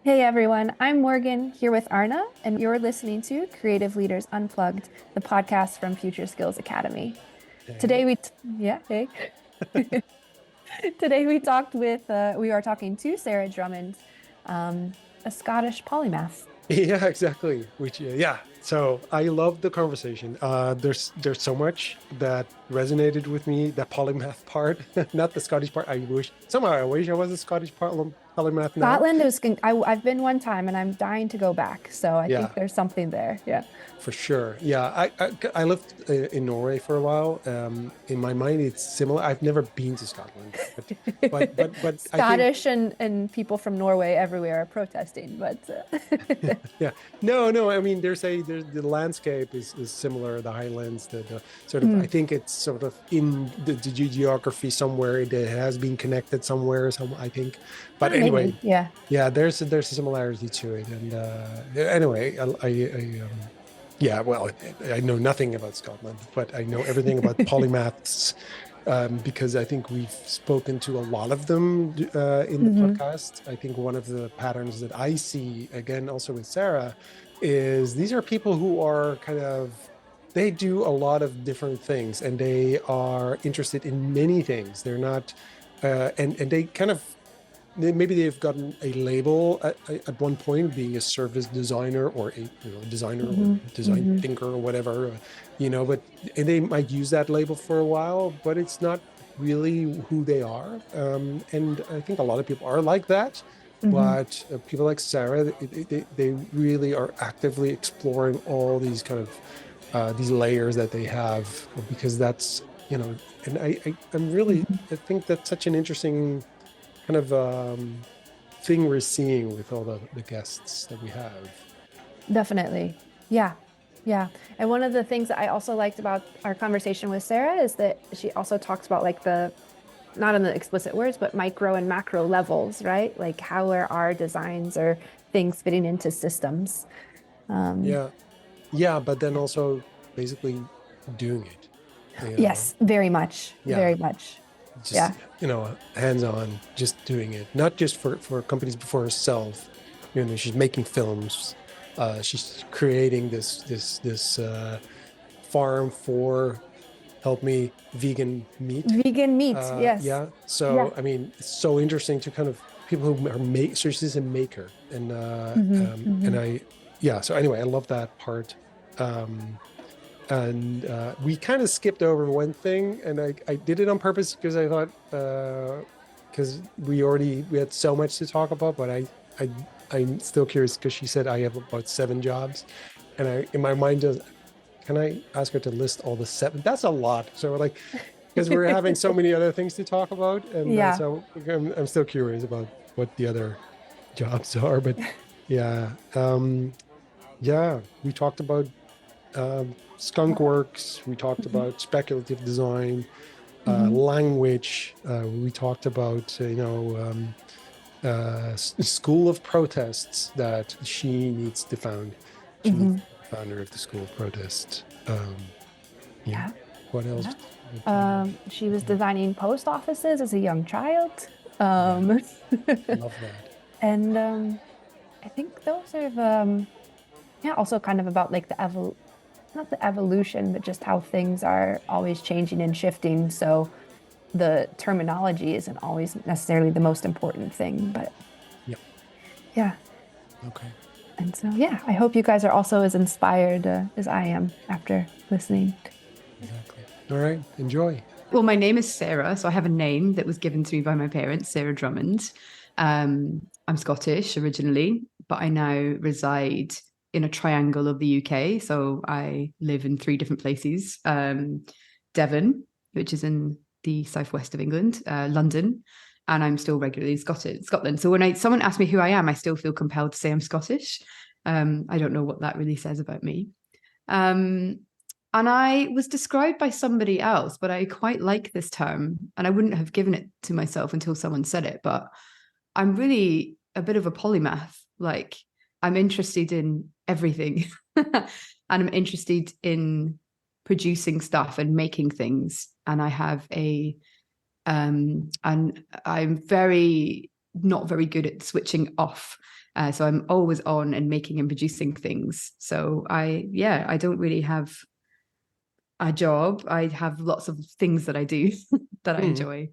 Hey everyone, I'm Morgan here with Arna, and you're listening to Creative Leaders Unplugged, the podcast from Future Skills Academy. Hey. Today yeah, hey. Today we are talking to Sarah Drummond, a Scottish polymath. Yeah, exactly. Yeah. So I love the conversation. There's so much that resonated with me. The polymath part, not the Scottish part. I wish I was a Scottish polymath now. Scotland I've been one time and I'm dying to go back, so I think Yeah, there's something there. Yeah. for sure. Yeah, I lived in Norway for a while. In my mind, it's similar. I've never been to Scotland, but I think. Scottish and people from Norway everywhere are protesting, but Yeah, no. I mean, there's the landscape is similar. The highlands, the sort of. I Mm, think it's sort of in the geography somewhere. It has been connected somewhere. Some I think, but anyway, maybe, yeah. yeah. There's a similarity to it. And anyway, yeah. Well, I know nothing about Scotland, but I know everything about polymaths because I think we've spoken to a lot of them in the Hmm. podcast. I think one of the patterns that I see, again, also with Sarah, is these are people who are they do a lot of different things and they are interested in many things. They're not, and they maybe they've gotten a label at one point being a service designer or a designer or Hmm. design Hmm. thinker or whatever, but and they might use that label for a while, but it's not really who they are. And I think a lot of people are like that, Hmm. but people like Sarah, they really are actively exploring all these these layers that they have because and I think that's such an interesting kind of thing we're seeing with all the guests that we have. Definitely. Yeah. Yeah. And one of the things that I also liked about our conversation with Sarah is that she also talks about like not in the explicit words, but micro and macro levels, right? Like how are our designs or things fitting into systems? Um, Yeah, yeah, but then also basically doing it. yes, very much. Yeah, Very much. just Yeah. hands on, just doing it, not just for companies, but for herself. She's making films. She's creating this farm for help me vegan meat. Vegan meat. Yes. Yeah. Yeah. So, I mean, it's so interesting to people who are so she's a maker Hmm. and Hmm. yeah. So anyway, I love that part. Um, and we kind of skipped over one thing and I did it on purpose because I thought, because we had so much to talk about, but I, I'm still curious because she said I have about 7 jobs and in my mind, can I ask her to list all the 7? That's a lot. So we're like, because we're having so many other things to talk about, and Yeah. so I'm still curious about what the other jobs are. But yeah, yeah, we talked about skunk works. We talked Mhm. about speculative design, Hmm. language. We talked about school of protests that she needs to found. She needs to Hmm. be the founder of the school of protests. Yeah. Yeah. What else? Yeah. What, She was yeah. designing post offices as a young child. Yeah. Um, Love that. and I think those are yeah, also kind of about like not the evolution, but just how things are always changing and shifting. So the terminology isn't always necessarily the most important thing, but Yeah. yeah. Okay. And so, yeah, I hope you guys are also as inspired as I am after listening. Exactly. All right. Enjoy. Well, my name is Sarah, so I have a name that was given to me by my parents, Sarah Drummond. I'm Scottish originally, but I now reside in a triangle of the UK. So I live in 3 different places: Devon, which is in the southwest of England, London, and I'm still regularly Scotland. So when someone asks me who I am, I still feel compelled to say I'm Scottish. I don't know what that really says about me. Um, and I was described by somebody else, but I quite like this term. And I wouldn't have given it to myself until someone said it. But I'm really a bit of a polymath. Like, I'm interested in everything. And I'm interested in producing stuff and making things. And I have and I'm very not very good at switching off. So I'm always on and making and producing things. So I don't really have a job. I have lots of things that I do that I enjoy.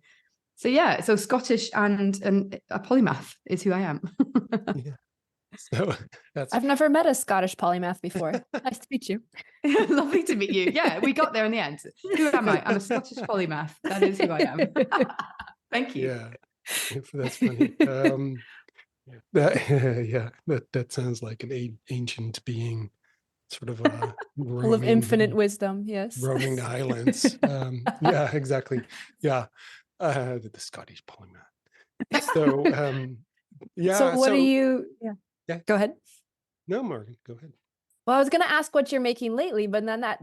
So yeah, so Scottish and a polymath is who I am. Yeah. So that's I've never met a Scottish polymath before. Nice to meet you. Lovely to meet you. Yeah, we got there in the end. Who am I? I'm a Scottish polymath. That is who I am. Thank you. yeah, that's funny. That sounds like an ancient being, sort of Full of infinite wisdom. Yes. roaming the islands. Yeah, exactly. Yeah, the Scottish polymath. So yeah. So what are you? Yeah. Go ahead. No, Morgan, go ahead. Well, I was going to ask what you're making lately, but then that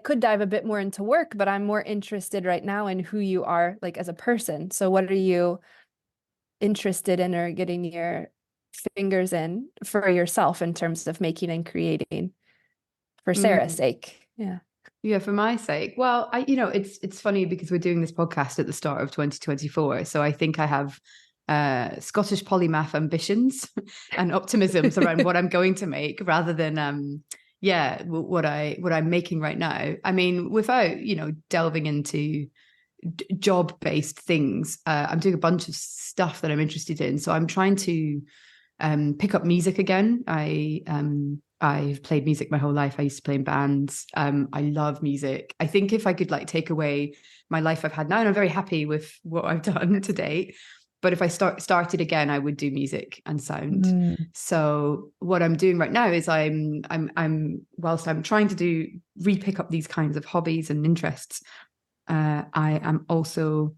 could dive a bit more into work, but I'm more interested right now in who you are like as a person. So what are you interested in or getting your fingers in for yourself in terms of making and creating for Sarah's sake? Yeah. Yeah, for my sake. Well, it's funny because we're doing this podcast at the start of 2024. So I think I have Scottish polymath ambitions and optimisms around what I'm going to make rather than what I'm making right now. I mean, without delving into job-based things, I'm doing a bunch of stuff that I'm interested in. So I'm trying to pick up music again. I've played music my whole life. I used to play in bands. I love music. I think if I could like take away my life I've had now, and I'm very happy with what I've done to date, but if I started again, I would do music and sound. So what I'm doing right now is I'm whilst I'm trying to re-pick up these kinds of hobbies and interests, I am also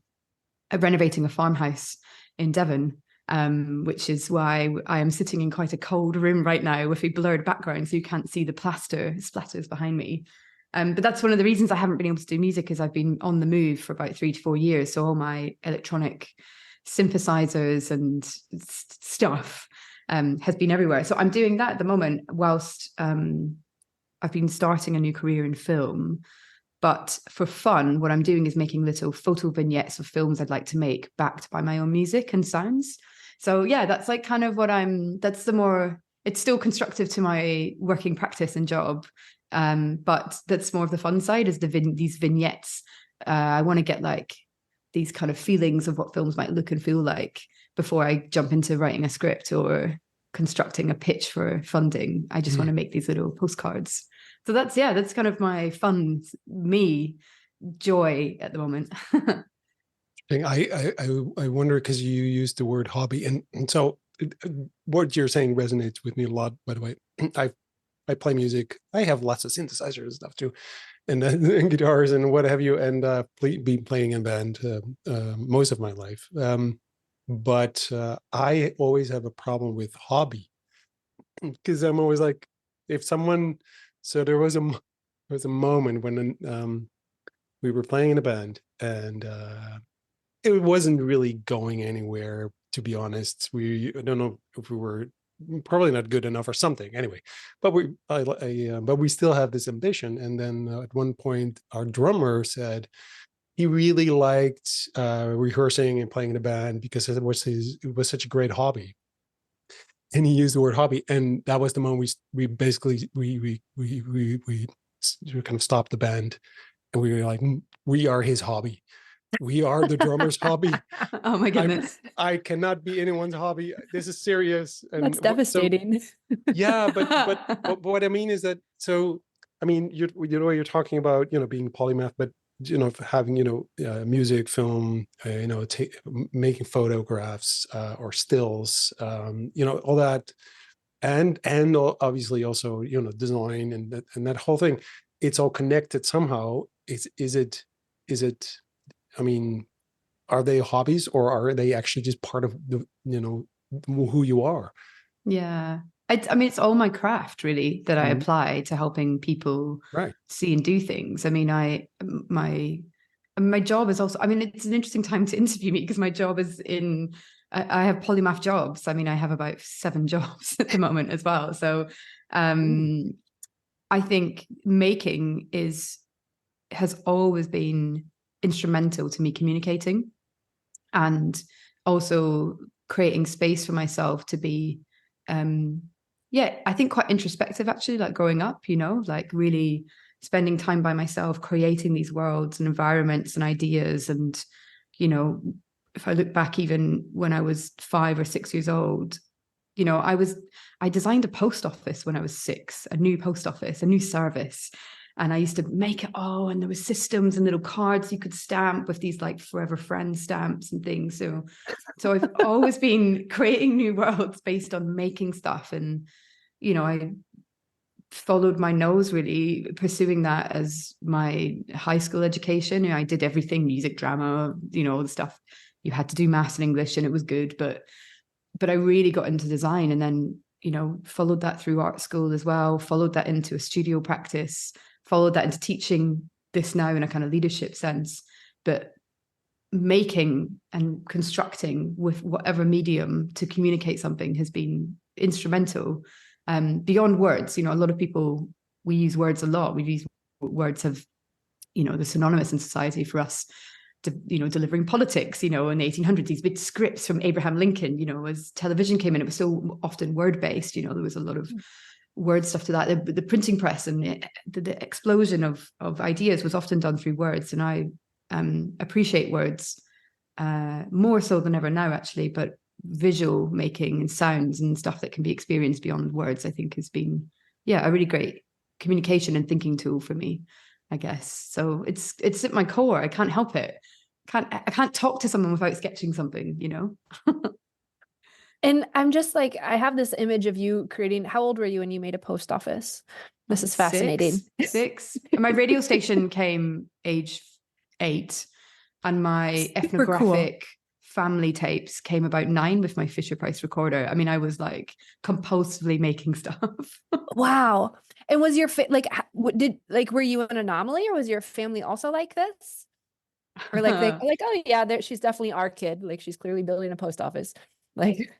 renovating a farmhouse in Devon. Which is why I am sitting in quite a cold room right now with a blurred background, so you can't see the plaster splatters behind me. But that's one of the reasons I haven't been able to do music, is I've been on the move for about 3 to 4 years. So all my electronic synthesizers and stuff has been everywhere. So I'm doing that at the moment whilst I've been starting a new career in film. But for fun, what I'm doing is making little photo vignettes of films I'd like to make, backed by my own music and sounds. So yeah, that's like kind of it's still constructive to my working practice and job. But that's more of the fun side, is these vignettes. I want to get like these kind of feelings of what films might look and feel like before I jump into writing a script or constructing a pitch for funding. I just want to make these little postcards. So that's kind of my fun, joy at the moment. I wonder, because you used the word hobby, and so what you're saying resonates with me a lot. By the way, I play music. I have lots of synthesizers and stuff too, and guitars and what have you, and been playing in band most of my life. But I always have a problem with hobby, because I'm always like, if someone. So there was a moment when we were playing in a band, and it wasn't really going anywhere, to be honest. I don't know if we were probably not good enough or something. Anyway, but we still have this ambition. And then at one point, our drummer said he really liked rehearsing and playing in a band because it was such a great hobby. And he used the word hobby, and that was the moment we basically kind of stopped the band, and we were like, we are his hobby. We are the drummer's hobby. Oh my goodness. I cannot be anyone's hobby. This is serious. And that's devastating. Yeah, but what I mean is that, so I mean, you're talking about being polymath, but having music, film, making photographs or stills, all that, and obviously also design and that whole thing. It's all connected somehow. Is it? I mean, are they hobbies, or are they actually just part of who you are? Yeah. I mean, it's all my craft really that I apply to helping people see and do things. I mean, my job is also, I mean, it's an interesting time to interview me because my job is I have polymath jobs. I mean, I have about 7 jobs at the moment as well. So I think making has always been instrumental to me communicating, and also creating space for myself to be, yeah, I think quite introspective actually, like growing up, you know, like really spending time by myself, creating these worlds and environments and ideas. And, you know, if I look back even when I was 5 or 6 years old, you know, I designed a post office when I was 6, a new post office, a new service. And I used to make it all, and there was systems and little cards you could stamp with these like Forever Friends stamps and things. So I've always been creating new worlds based on making stuff. And, you know, I followed my nose really, pursuing that as my high school education. You know, I did everything, music, drama, you know, all the stuff. You had to do maths and English, and it was good. But I really got into design, and then, you know, followed that through art school as well, followed that into a studio practice, followed that into teaching this now in a kind of leadership sense. But making and constructing with whatever medium to communicate something has been instrumental, beyond words. You know, a lot of people, we use words a lot. We use words have, you know, they're synonymous in society for us. You know, delivering politics, you know, in the 1800s, these big scripts from Abraham Lincoln, you know, as television came in, it was so often word-based, you know, there was a lot of word stuff to that. The printing press and the explosion of ideas was often done through words. And I appreciate words more so than ever now, actually, but visual making and sounds and stuff that can be experienced beyond words, I think has been, yeah, a really great communication and thinking tool for me, I guess. So it's at my core. I can't help it. I can't talk to someone without sketching something, you know? And I'm just like, I have this image of you creating, how old were you when you made a post office? This is fascinating. Six. My radio station came age 8, and my Super ethnographic family tapes came about 9 with my Fisher Price recorder. I mean, I was like compulsively making stuff. Wow. And was your were you an anomaly, or was your family also like this? Or like they like, oh yeah, she's definitely our kid. Like she's clearly building a post office. Like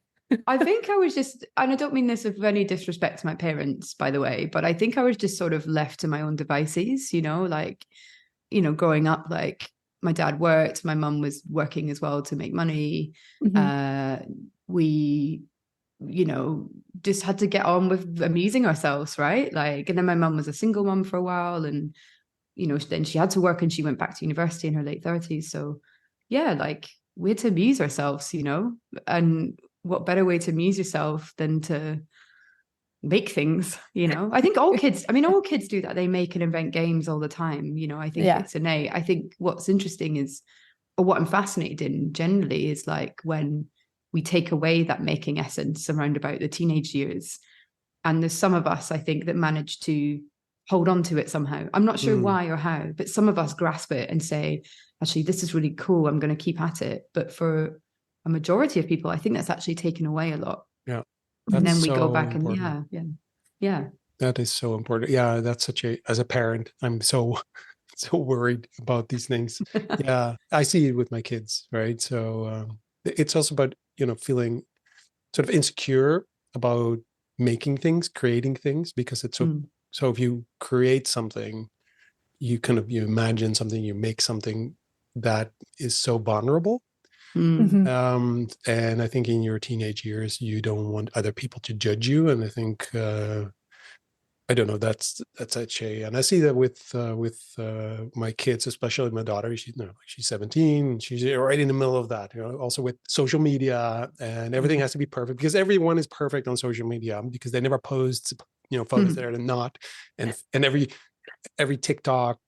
I think I was just, and I don't mean this with any disrespect to my parents, by the way, but I think I was just sort of left to my own devices, you know, like, you know, growing up, like my dad worked, my mum was working as well to make money. We, you know, just had to get on with amusing ourselves, right? Like, and then my mum was a single mum for a while, and, you know, then she had to work and she went back to university in her late 30s. So yeah, like we had to amuse ourselves, you know, and what better way to amuse yourself than to make things, you know? I think all kids do that. They make and invent games all the time, you know. I think it's innate. I think what's interesting is, or what I'm fascinated in generally, is like when we take away that making essence around about the teenage years, and there's some of us, I think, that manage to hold on to it somehow. I'm not sure why or how, but some of us grasp it and say, actually, this is really cool, I'm going to keep at it. But for a majority of people, I think that's actually taken away a lot. Yeah. And then we go back important. And yeah. That is so important. Yeah, that's as a parent, I'm so worried about these things. Yeah, I see it with my kids, right? So it's also about, you know, feeling sort of insecure about making things, creating things, because it's so if you create something, you imagine something, you make something that is so vulnerable. And I think in your teenage years, you don't want other people to judge you. And I think, I don't know, that's actually, and I see that with my kids, especially my daughter. She's 17. She's right in the middle of that. You know, also with social media, and everything has to be perfect because everyone is perfect on social media because they never post, you know, photos that are not, and every TikTok,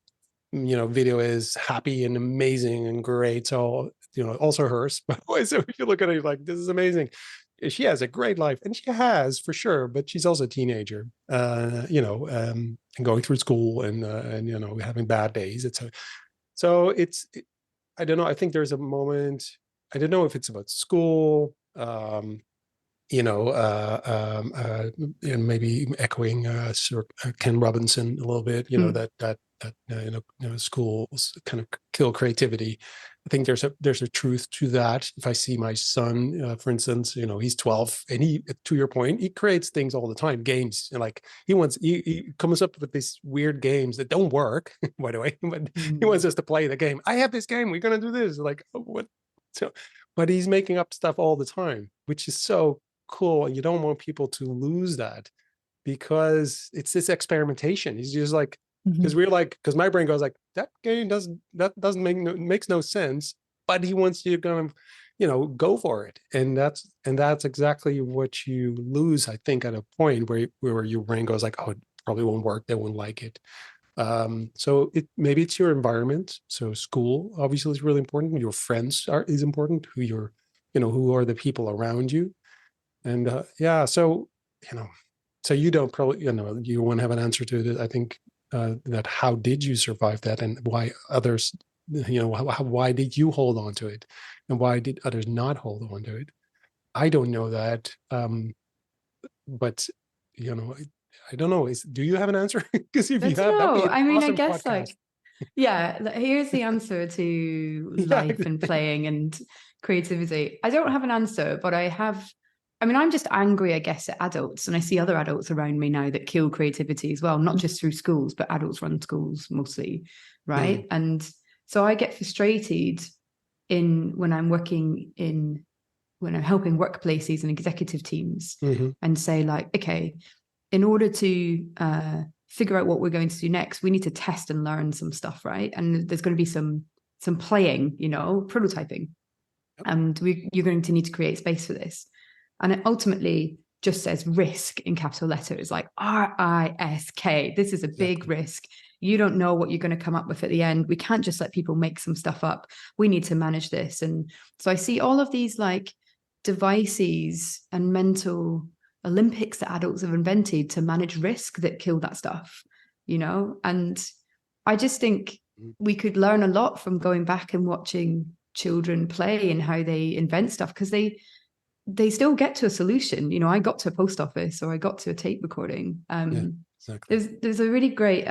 you know, video is happy and amazing and great. So, you know, also hers. But so if you look at it, you're like, this is amazing. She has a great life, and she has for sure, but she's also a teenager, you know, and going through school and, you know, having bad days. I don't know. I think there's a moment, I don't know if it's about school, you know, and maybe echoing sort of Ken Robinson a little bit, you know, that you know, schools kind of kill creativity. I think there's a truth to that. If I see my son, for instance, you know, he's 12, and he, to your point, he creates things all the time, games, and like he comes up with these weird games that don't work, by the way, but he wants us to play the game. I have this game. We're gonna do this. Like, what? So but he's making up stuff all the time, which is so cool. And you don't want people to lose that, because it's this experimentation. He's just like, because we're like, because my brain goes like, that game doesn't makes no sense, but he wants you to go, go for it. And that's exactly what you lose, I think, at a point where your brain goes like, oh, it probably won't work, they won't like it. So maybe it's your environment. So school obviously is really important. Your friends is important, who are the people around you. And so so you don't probably, you won't have an answer to it. I think that how did you survive that, and why others, why did you hold on to it, and why did others not hold on to it? I don't know that, but I don't know. Do you have an answer? Because if I you don't have, that'd be know. an I mean, I awesome guess podcast. here's the answer to Yeah, life and playing and creativity. I don't have an answer, but I'm just angry, I guess, at adults. And I see other adults around me now that kill creativity as well, not just through schools, but adults run schools mostly, right? And so I get frustrated when I'm helping workplaces and executive teams and say like, okay, in order to figure out what we're going to do next, we need to test and learn some stuff, right? And there's going to be some playing, prototyping, and you're going to need to create space for this. And it ultimately just says risk in capital letters, like RISK. This is a big risk. You don't know what you're going to come up with at the end. We can't just let people make some stuff up. We need to manage this. And so I see all of these like devices and mental Olympics that adults have invented to manage risk that kill that stuff, And I just think we could learn a lot from going back and watching children play and how they invent stuff, because they still get to a solution. I got to a post office, or I got to a tape recording. Exactly. There's a really great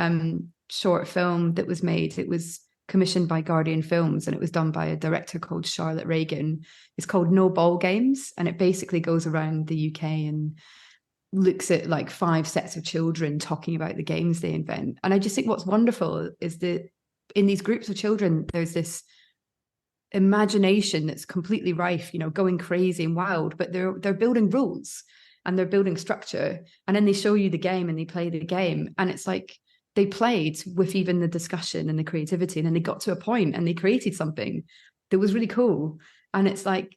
short film that was made. It was commissioned by Guardian Films, and it was done by a director called Charlotte Reagan. It's called No Ball Games, and it basically goes around the UK and looks at like 5 sets of children talking about the games they invent. And I just think what's wonderful is that in these groups of children, there's this imagination that's completely rife, going crazy and wild, but they're building rules and they're building structure, and then they show you the game and they play the game, and it's like they played with even the discussion and the creativity, and then they got to a point and they created something that was really cool. And it's like,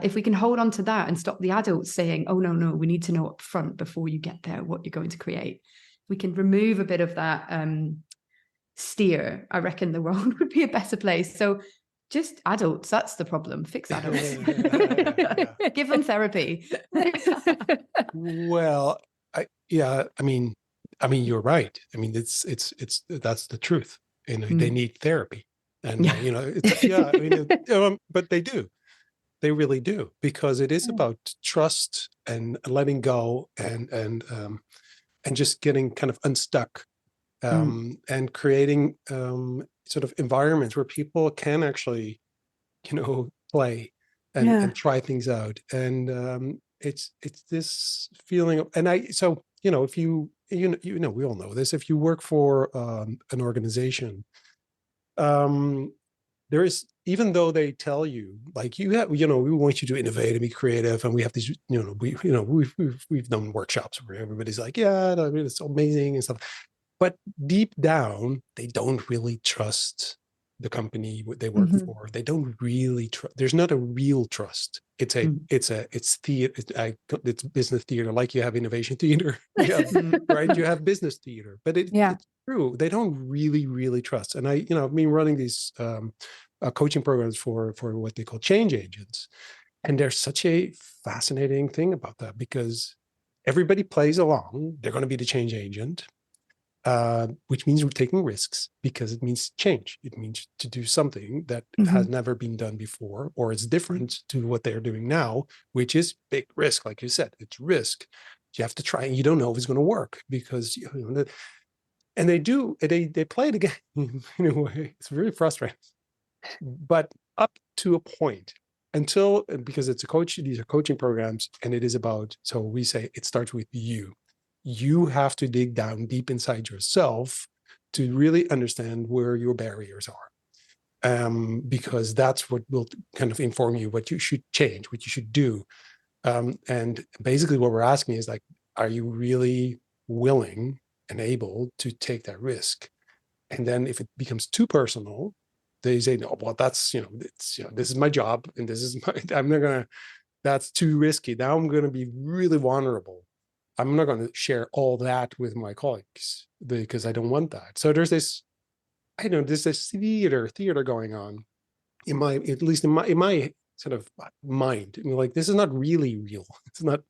if we can hold on to that and stop the adults saying, oh no, we need to know up front before you get there what you're going to create, we can remove a bit of that steer, I reckon the world would be a better place. So just adults, that's the problem. Fix adults. Give them therapy. Well, I mean, you're right. I mean, it's that's the truth. They need therapy, and but they really do, because it is about trust and letting go, and just getting kind of unstuck, and creating sort of environments where people can actually, play and try things out. And it's this feeling of, if you we all know this, if you work for an organization, there is, even though they tell you like, we want you to innovate and be creative, and we have these, we've done workshops where everybody's like, it's amazing and stuff, but deep down they don't really trust the company they work for. They don't really trust. There's not a real trust. It's theater. It's business theater. Like you have innovation theater, right? You have business theater, but it's true. They don't really trust. And I've been running these coaching programs for what they call change agents, and there's such a fascinating thing about that, because everybody plays along. They're going to be the change agent. Which means we're taking risks, because it means change. It means to do something that has never been done before, or it's different to what they're doing now, which is big risk. Like you said, it's risk. You have to try, and you don't know if it's going to work, because and they play the game in a way. It's really frustrating, but up to a point, because these are coaching programs, and it is about, so we say it starts with you. You have to dig down deep inside yourself to really understand where your barriers are. because that's what will kind of inform you what you should change, what you should do. And basically what we're asking is like, are you really willing and able to take that risk? And then if it becomes too personal, they say, no, well, that's, it's, this is my job and this is my, I'm not going to, that's too risky. Now I'm going to be really vulnerable. I'm not going to share all that with my colleagues because I don't want that. So there's this, I don't know, there's this theater going on in my, at least in my sort of mind. Like, this is not really real. It's not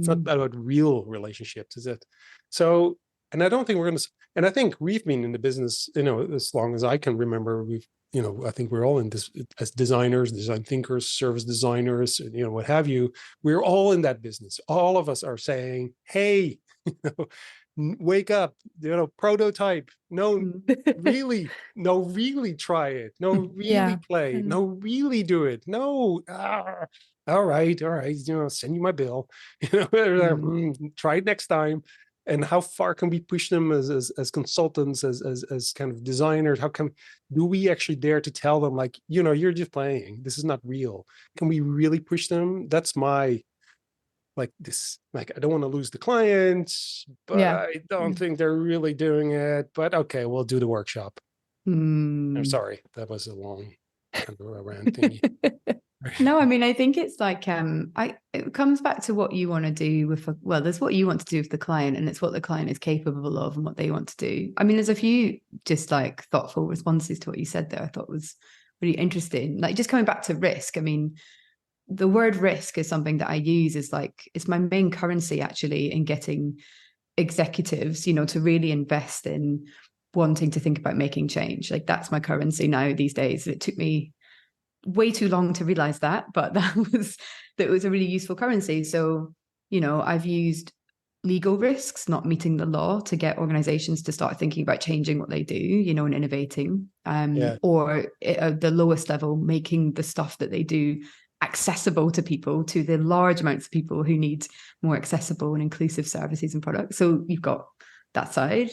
about real relationships, is it? So, and I don't think we're going to, and I think we've been in the business, as long as I can remember. We've, I think we're all in this as designers, design thinkers, service designers, what have you. We're all in that business. All of us are saying, hey, wake up, prototype. No, really, no, really try it. No, really play. No, really do it. No, all right, send you my bill. Try it next time. And how far can we push them as consultants, as kind of designers? How do we actually dare to tell them, like, you're just playing. This is not real. Can we really push them? That's my, like, this, like, I don't want to lose the client, but I don't think they're really doing it. But okay, we'll do the workshop. I'm sorry, that was a long kind of a rant thingy. No, I mean, I think it's like, it comes back to what you want to do with, there's what you want to do with the client, and it's what the client is capable of and what they want to do. I mean, there's a few just like thoughtful responses to what you said there I thought was really interesting. Like, just coming back to risk, I mean, the word risk is something that I use is like, it's my main currency actually in getting executives, to really invest in wanting to think about making change. Like, that's my currency now these days. It took me way too long to realize that, but that was a really useful currency. So, I've used legal risks, not meeting the law, to get organizations to start thinking about changing what they do, and innovating, or at the lowest level, making the stuff that they do accessible to people, to the large amounts of people who need more accessible and inclusive services and products. So you've got that side.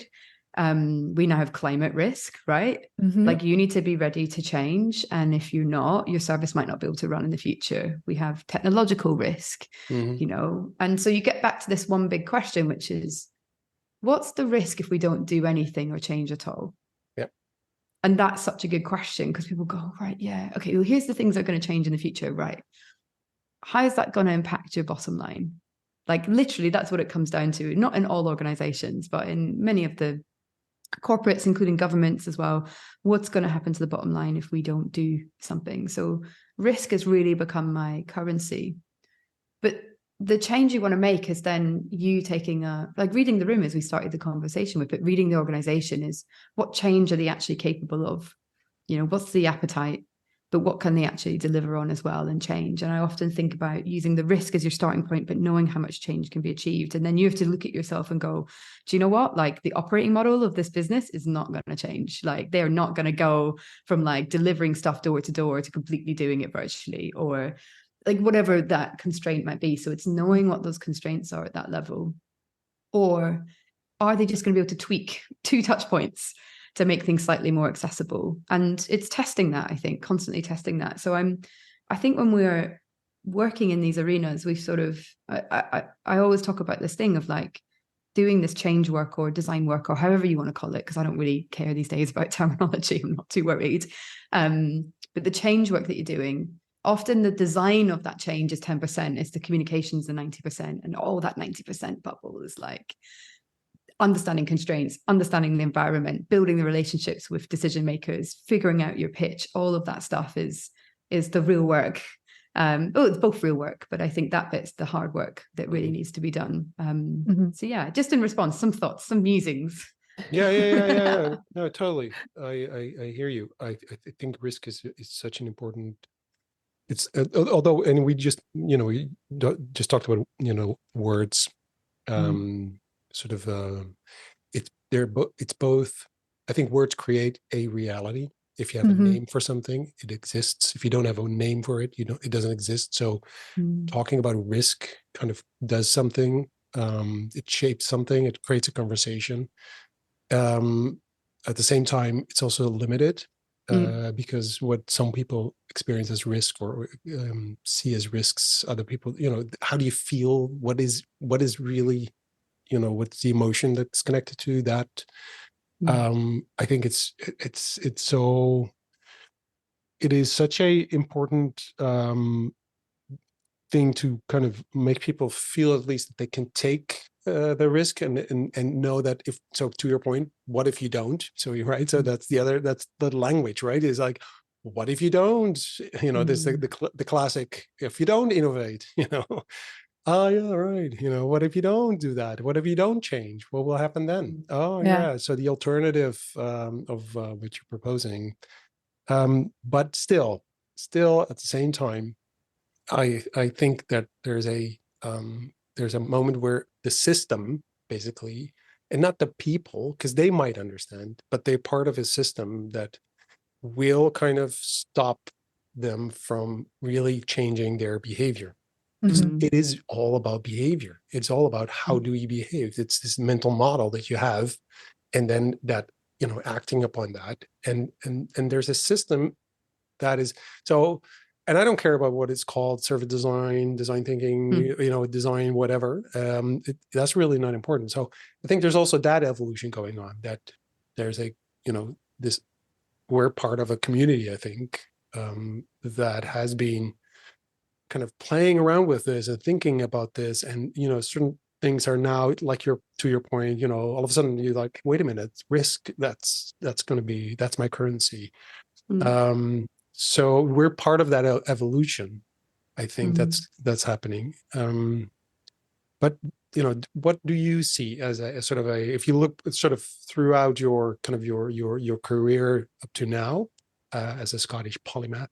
We now have climate risk, right? Like, you need to be ready to change. And if you're not, your service might not be able to run in the future. We have technological risk, and so you get back to this one big question, which is, what's the risk if we don't do anything or change at all? And that's such a good question, because people go, right, yeah, okay, well, here's the things that are going to change in the future, right? How is that going to impact your bottom line? Like, literally, that's what it comes down to. Not in all organizations, but in many of the corporates, including governments as well. What's going to happen to the bottom line if we don't do something? So risk has really become my currency. But the change you want to make is then you taking like reading the room, as we started the conversation with, but reading the organization is, what change are they actually capable of? What's the appetite, but what can they actually deliver on as well and change? And I often think about using the risk as your starting point, but knowing how much change can be achieved. And then you have to look at yourself and go, do you know what? Like, the operating model of this business is not going to change. Like, they're not going to go from like delivering stuff door to door to completely doing it virtually, or like whatever that constraint might be. So it's knowing what those constraints are at that level. Or are they just going to be able to tweak 2 touch points to make things slightly more accessible? And it's testing that, I think, constantly testing that. So I think when we're working in these arenas, we've sort of, I always talk about this thing of like doing this change work or design work, or however you want to call it, because I don't really care these days about terminology. I'm not too worried. But the change work that you're doing, often the design of that change is 10%, it's the communications the 90%, and all that 90% bubble is like understanding constraints, understanding the environment, building the relationships with decision makers, figuring out your pitch. All of that stuff is the real work. It's both real work, but I think that bit's the hard work that really needs to be done. So yeah, just in response, some thoughts, some musings. Yeah. No, totally. I hear you. I think risk is such an important. It's although, and we just just talked about words, sort of it's both. I think words create a reality. If you have a name for something, it exists. If you don't have a name for it, it doesn't exist. So talking about risk kind of does something. It shapes something. It creates a conversation. At the same time, it's also limited. because what some people experience as risk or see as risks, other people, how do you feel? What is really, what's the emotion that's connected to that? I think it is such a important thing to kind of make people feel at least that they can take the risk and know that if, so to your point, what if you don't? So you're right. So that's the language, right? Is like, what if you don't? There's the classic, if you don't innovate, oh yeah, right. What if you don't do that? What if you don't change? What will happen then? Oh yeah. So the alternative of what you're proposing, but still at the same time, I think that there's a moment where the system basically, and not the people, because they might understand, but they're part of a system that will kind of stop them from really changing their behavior. It is all about behavior. It's all about how do we behave. It's this mental model that you have, and then that, acting upon that, and there's a system that is so. And I don't care about what it's called, service design, design thinking, design, whatever. That's really not important. So I think there's also that evolution going on, that there's this, we're part of a community, I think, that has been kind of playing around with this and thinking about this. And, certain things are now, like to your point, all of a sudden you're like, wait a minute, risk, that's my currency. So we're part of that evolution. I think that's happening. But what do you see as a sort of if you look sort of throughout your kind of your career up to now, as a Scottish polymath,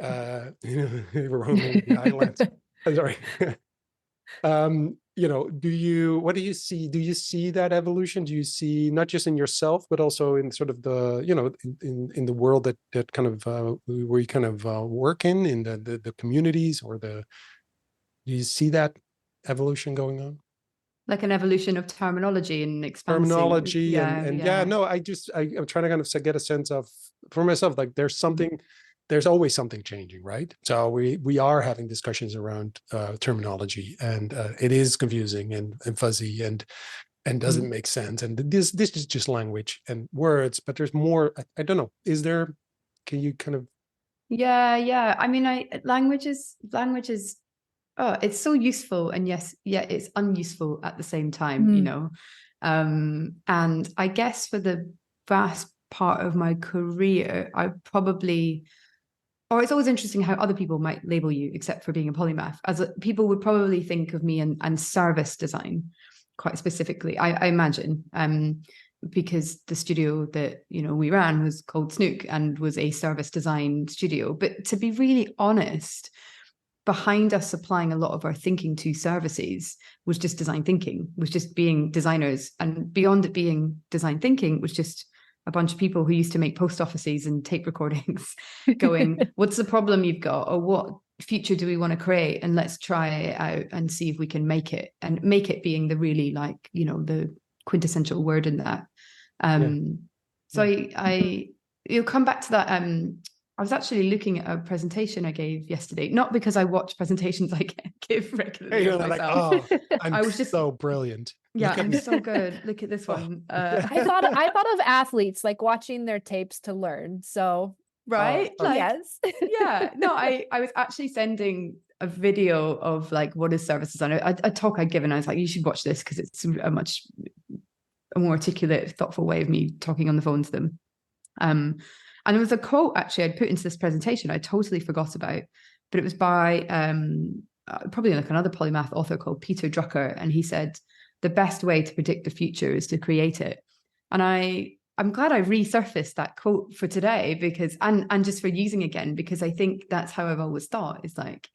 roaming the islands. Sorry. What do you see? Do you see that evolution? Do you see, not just in yourself, but also in sort of the, in the world that kind of where you kind of work in the communities, or do you see that evolution going on? Like an evolution of terminology and expansion. Terminology I'm trying to kind of get a sense of, for myself, like there's always something changing, right? So we are having discussions around terminology, and it is confusing and fuzzy and doesn't make sense. And this is just language and words, but there's more. I don't know. Is there? Can you kind of? Yeah. I mean, language is. Oh, it's so useful, and yes, it's unuseful at the same time. And I guess for the vast part of my career, it's always interesting how other people might label you, except for being a polymath, people would probably think of me and service design quite specifically, I imagine, because the studio that we ran was called Snook and was a service design studio. But to be really honest, behind us applying a lot of our thinking to services was just design thinking, was just being designers. And beyond it being design thinking, was just a bunch of people who used to make post offices and tape recordings going, what's the problem you've got? Or what future do we want to create? And let's try it out and see if we can make it. And make it being the really, like, the quintessential word in that. You'll come back to that. I was actually looking at a presentation I gave yesterday, not because I watch presentations I give regularly. I was just so brilliant. Yeah, I'm so good. Look at this one. I thought of athletes, like watching their tapes to learn. So right, yes, yeah. No, I was actually sending a video of like what is service design. A talk I'd given. I was like, you should watch this because it's a much more articulate, thoughtful way of me talking on the phone to them. And there was a quote actually I'd put into this presentation I totally forgot about, but it was by probably like another polymath author called Peter Drucker, and he said, the best way to predict the future is to create it. And I'm glad I resurfaced that quote for today, because and just for using again, because I think that's how I've always thought. It's like,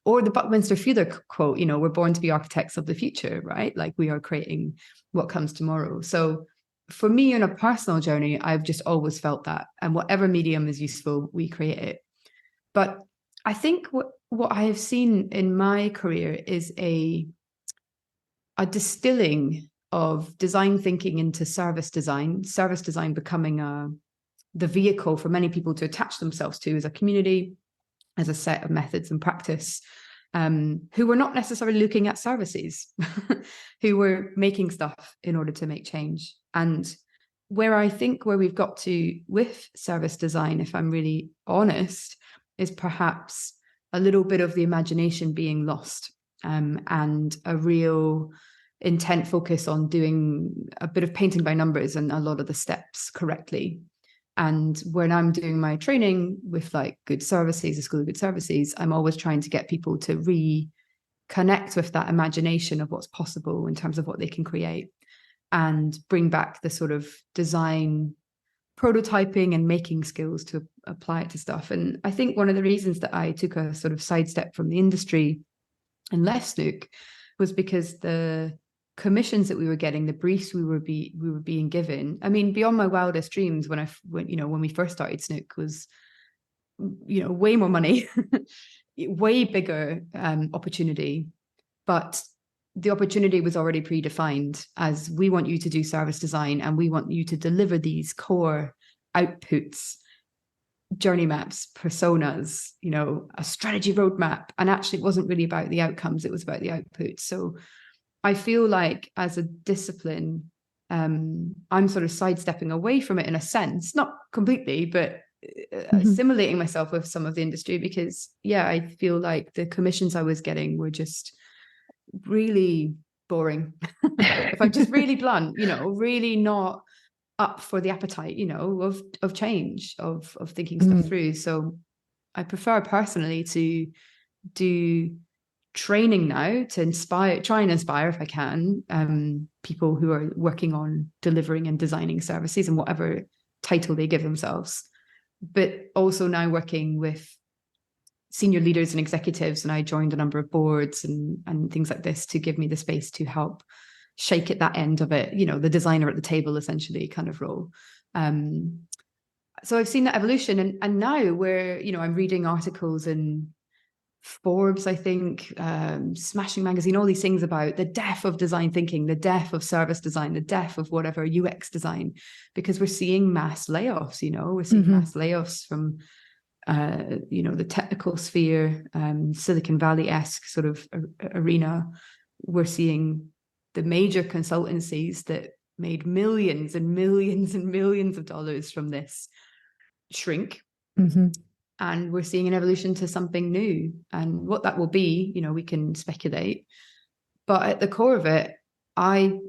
or the Buckminster Fuller quote, we're born to be architects of the future, right? Like we are creating what comes tomorrow. So for me, on a personal journey, I've just always felt that, and whatever medium is useful, we create it. But I think what I have seen in my career is a distilling of design thinking into service design becoming the vehicle for many people to attach themselves to as a community, as a set of methods and practice, who were not necessarily looking at services, who were making stuff in order to make change. And where I think where we've got to with service design, if I'm really honest, is perhaps a little bit of the imagination being lost, and a real intent focus on doing a bit of painting by numbers and a lot of the steps correctly. And when I'm doing my training with like good services, the School of Good Services, I'm always trying to get people to reconnect with that imagination of what's possible in terms of what they can create, and bring back the sort of design prototyping and making skills to apply it to stuff. And I think one of the reasons that I took a sort of sidestep from the industry and left Snook was because the commissions that we were getting, the briefs we were being given, I mean, beyond my wildest dreams when we first started Snook was, way more money, way bigger opportunity, but the opportunity was already predefined as, we want you to do service design and we want you to deliver these core outputs, journey maps, personas, a strategy roadmap. And actually it wasn't really about the outcomes, it was about the outputs. So I feel like as a discipline, I'm sort of sidestepping away from it in a sense, not completely, but assimilating myself with some of the industry, because I feel like the commissions I was getting were just really boring. If I'm just really blunt, really not up for the appetite, of change, of thinking stuff through. So I prefer personally to do training now to try and inspire, if I can, people who are working on delivering and designing services and whatever title they give themselves, but also now working with senior leaders and executives. And I joined a number of boards and things like this to give me the space to help shake at that end of it, the designer at the table, essentially, kind of role. So I've seen that evolution, and now where, I'm reading articles in Forbes, I think, Smashing Magazine, all these things about the death of design thinking, the death of service design, the death of whatever UX design, because we're seeing mass layoffs, we're seeing mass layoffs from, the technical sphere, Silicon Valley-esque sort of arena. We're seeing the major consultancies that made millions and millions and millions of dollars from this shrink. And we're seeing an evolution to something new. And what that will be, we can speculate. But at the core of it, I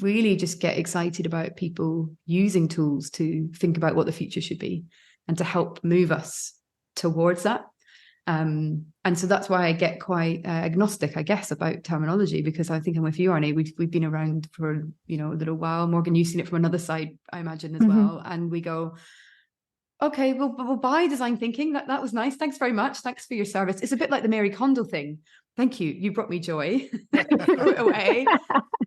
really just get excited about people using tools to think about what the future should be and to help move us towards that. And so that's why I get quite agnostic, I guess, about terminology, because I think I'm with you, Arnie. We've been around for a little while. Morgan, you've seen it from another side, I imagine, as well. And we go, okay, we'll buy design thinking. That was nice. Thanks very much. Thanks for your service. It's a bit like the Mary Kondo thing. Thank you. You brought me joy. Throw it away.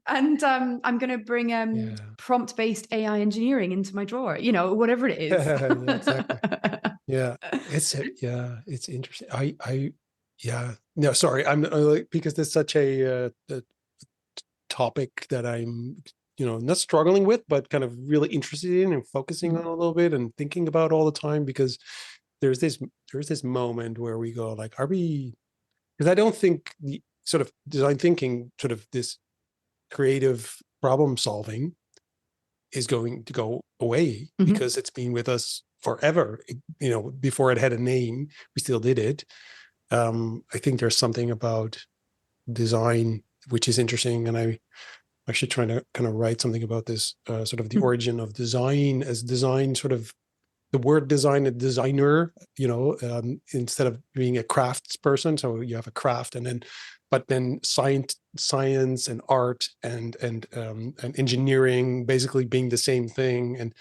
And I'm going to bring prompt-based AI engineering into my drawer, whatever it is. Yeah, exactly. It's interesting. No, sorry. I'm like, because there's such a topic that I'm, not struggling with, but kind of really interested in and focusing on a little bit and thinking about all the time, because there's this moment where we go like, are we, because I don't think the sort of design thinking, sort of this creative problem solving is going to go away, because it's been with us forever. Before it had a name, we still did it. I think there's something about design which is interesting, and I'm actually trying to kind of write something about this, sort of the origin of design, as design, sort of the word design, a designer, instead of being a crafts person. So you have a craft, but then science and art and engineering basically being the same thing. And,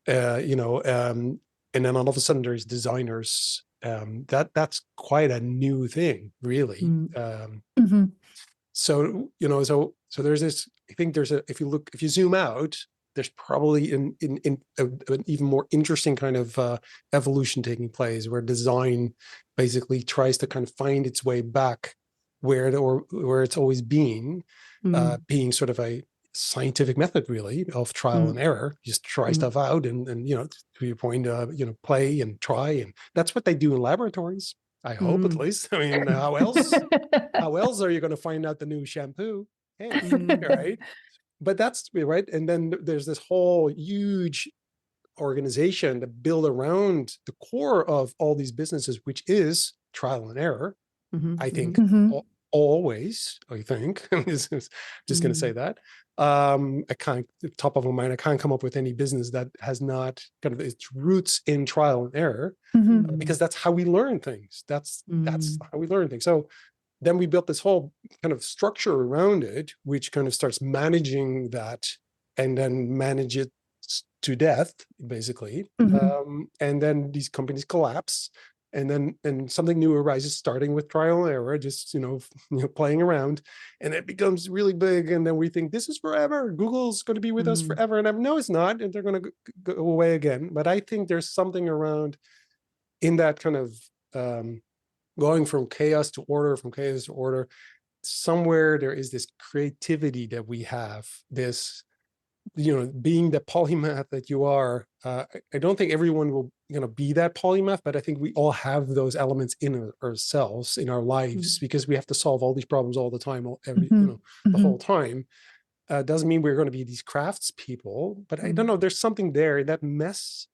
and then all of a sudden there's designers. That's quite a new thing, really. So, so there's this, I think if you zoom out, there's probably an even more interesting kind of evolution taking place, where design basically tries to kind of find its way back where it's always been, being sort of a scientific method really of trial and error. Just try stuff out and to your point, play and try, and that's what they do in laboratories. I hope, at least. I mean, how else are you going to find out the new shampoo? Hey, right? But that's right. And then there's this whole huge organization to build around the core of all these businesses, which is trial and error. I think always, I think, I'm just going to say that. I can't, top of my mind, I can't come up with any business that has not kind of its roots in trial and error, because that's how we learn things. That's how we learn things. So then we built this whole kind of structure around it, which kind of starts managing that and then manage it to death, basically. And then these companies collapse, and then something new arises, starting with trial and error, just playing around, and it becomes really big. And then we think this is forever. Google's going to be with us forever, and no, it's not, and they're going to go away again. But I think there's something around in that kind of going from chaos to order, somewhere there is this creativity that we have, this, being the polymath that you are. I don't think everyone will be that polymath, but I think we all have those elements in ourselves, in our lives, because we have to solve all these problems all the time, the whole time. Doesn't mean we're going to be these crafts people, but I don't know, there's something there in that mess.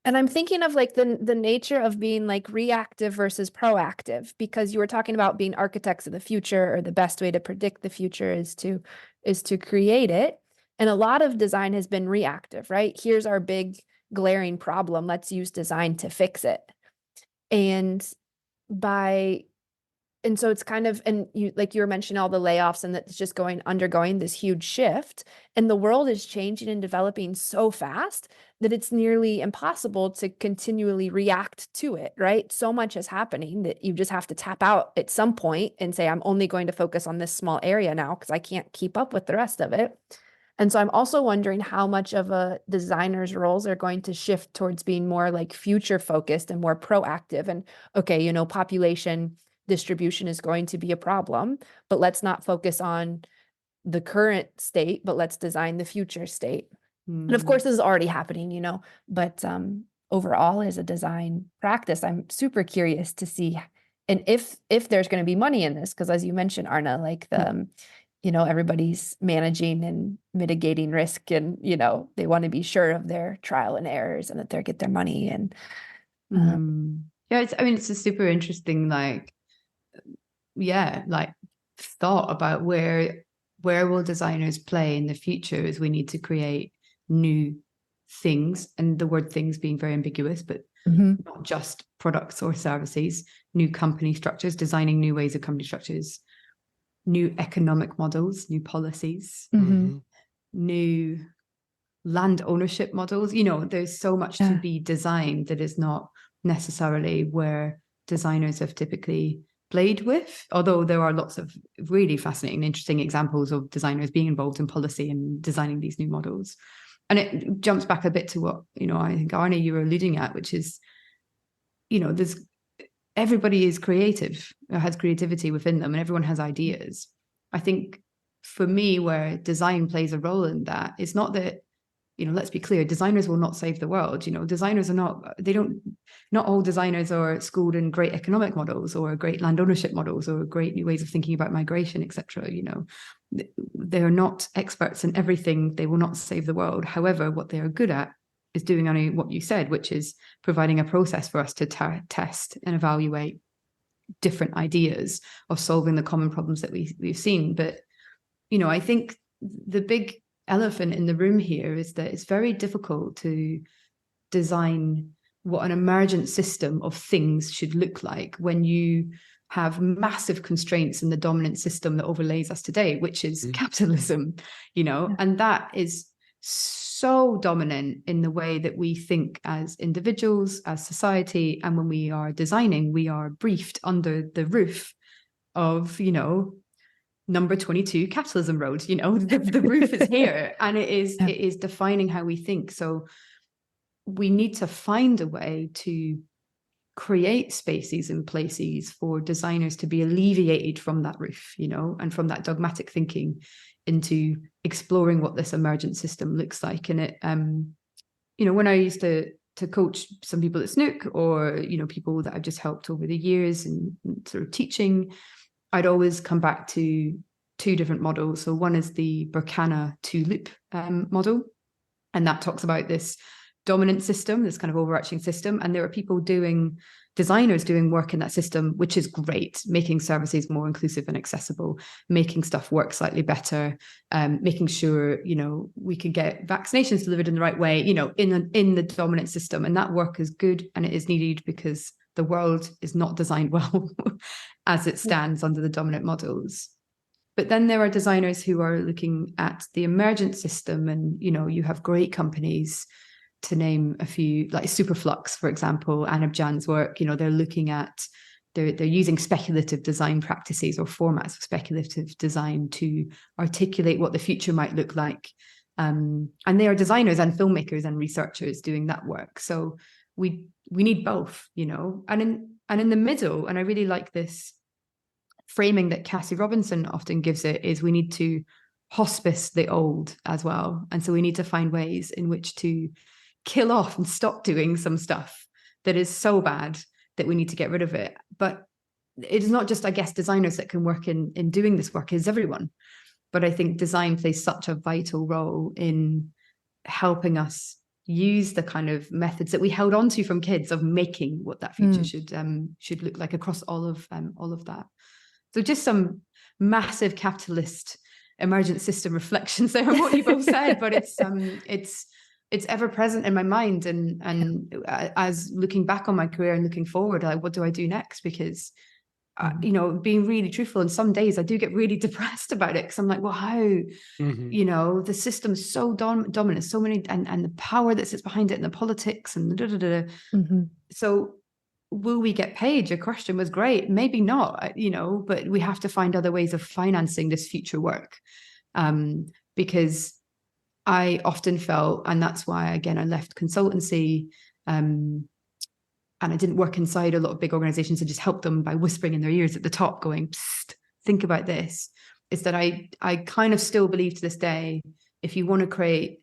And I'm thinking of like the nature of being like reactive versus proactive, because you were talking about being architects of the future, or the best way to predict the future is to create it. And a lot of design has been reactive, right? Here's our big glaring problem. Let's use design to fix it. And so it's kind of, and you were mentioning all the layoffs, and that's just undergoing this huge shift, and the world is changing and developing so fast that it's nearly impossible to continually react to it, right? So much is happening that you just have to tap out at some point and say, I'm only going to focus on this small area now because I can't keep up with the rest of it. And so I'm also wondering how much of a designer's roles are going to shift towards being more like future focused and more proactive. And okay, population distribution is going to be a problem, but let's not focus on the current state, but let's design the future state. And of course, this is already happening, but overall, as a design practice, I'm super curious to see, and if there's going to be money in this, because as you mentioned, Arna, like everybody's managing and mitigating risk, and they want to be sure of their trial and errors and that they get their money. And it's a super interesting thought about where will designers play in the future, as we need to create new things, and the word things being very ambiguous, but not just products or services, new company structures, designing new ways of company structures, new economic models, new policies, new land ownership models. There's so much to be designed that is not necessarily where designers have typically played with, although there are lots of really fascinating, interesting examples of designers being involved in policy and designing these new models. And it jumps back a bit to what, I think, Arne, you were alluding at, which is, everybody is creative, or has creativity within them, and everyone has ideas. I think for me, where design plays a role in that, it's not that, let's be clear, designers will not save the world. Designers are not all designers are schooled in great economic models or great land ownership models or great new ways of thinking about migration, etc. They are not experts in everything. They will not save the world. However, what they are good at is doing only what you said, which is providing a process for us to test and evaluate different ideas of solving the common problems that we've seen. But, I think the big elephant in the room here is that it's very difficult to design what an emergent system of things should look like when you have massive constraints in the dominant system that overlays us today, which is capitalism, and that is so dominant in the way that we think as individuals, as society. And when we are designing, we are briefed under the roof of, number 22 capitalism road. The roof is here, and it is defining how we think. So we need to find a way to create spaces and places for designers to be alleviated from that roof, you know, and from that dogmatic thinking into exploring what this emergent system looks like. And it, you know, when I used to coach some people at Snook, or, you know, people that I've just helped over the years and sort of teaching, I'd always come back to two different models. So one is the Berkana two-loop model, and that talks about this dominant system, this kind of overarching system. And there are people designers doing work in that system, which is great, making services more inclusive and accessible, making stuff work slightly better, making sure, you know, we can get vaccinations delivered in the right way, you know, in the dominant system. And that work is good and it is needed, because the world is not designed well as it stands under the dominant models. But then there are designers who are looking at the emergent system, and, you know, you have great companies, to name a few, like Superflux, for example, Anab Jan's work. You know, they're looking at, they're using speculative design practices or formats of speculative design to articulate what the future might look like. And they are designers and filmmakers and researchers doing that work. So we need both, you know, and in the middle, and I really like this framing that Cassie Robinson often gives it, is we need to hospice the old as well. And so we need to find ways in which to kill off and stop doing some stuff that is so bad that we need to get rid of it. But it is not just, I guess, designers that can work in doing this work, is everyone. But I think design plays such a vital role in helping us use the kind of methods that we held on to from kids of making what that future should look like across all of that. So just some massive capitalist emergent system reflections there on what you both said, but it's ever present in my mind, and as looking back on my career and looking forward, like, what do I do next? Because you know, being really truthful, and some days I do get really depressed about it, because I'm like, well, how, you know, the system's so dominant, so many, and the power that sits behind it, and the politics, and so will we get paid? Your question was great. Maybe not, you know, but we have to find other ways of financing this future work, because I often felt, and that's why, again, I left consultancy, and I didn't work inside a lot of big organizations and just help them by whispering in their ears at the top, going, psst, think about this, is that I kind of still believe to this day, if you want to create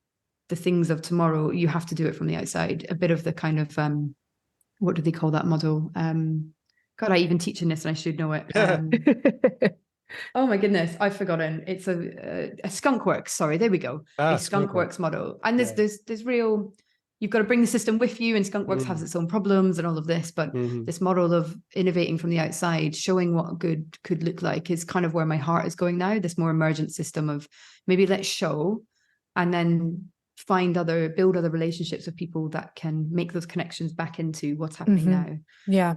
the things of tomorrow, you have to do it from the outside. A bit of the kind of, what do they call that model? God, I even teach in this and I should know it. Oh my goodness, I've forgotten. It's a skunkworks. Sorry, there we go. A skunkworks model. And there's real, you've got to bring the system with you, and skunkworks has its own problems and all of this, but this model of innovating from the outside, showing what good could look like, is kind of where my heart is going now. This more emergent system of maybe let's show, and then build other relationships with people that can make those connections back into what's happening now. Yeah.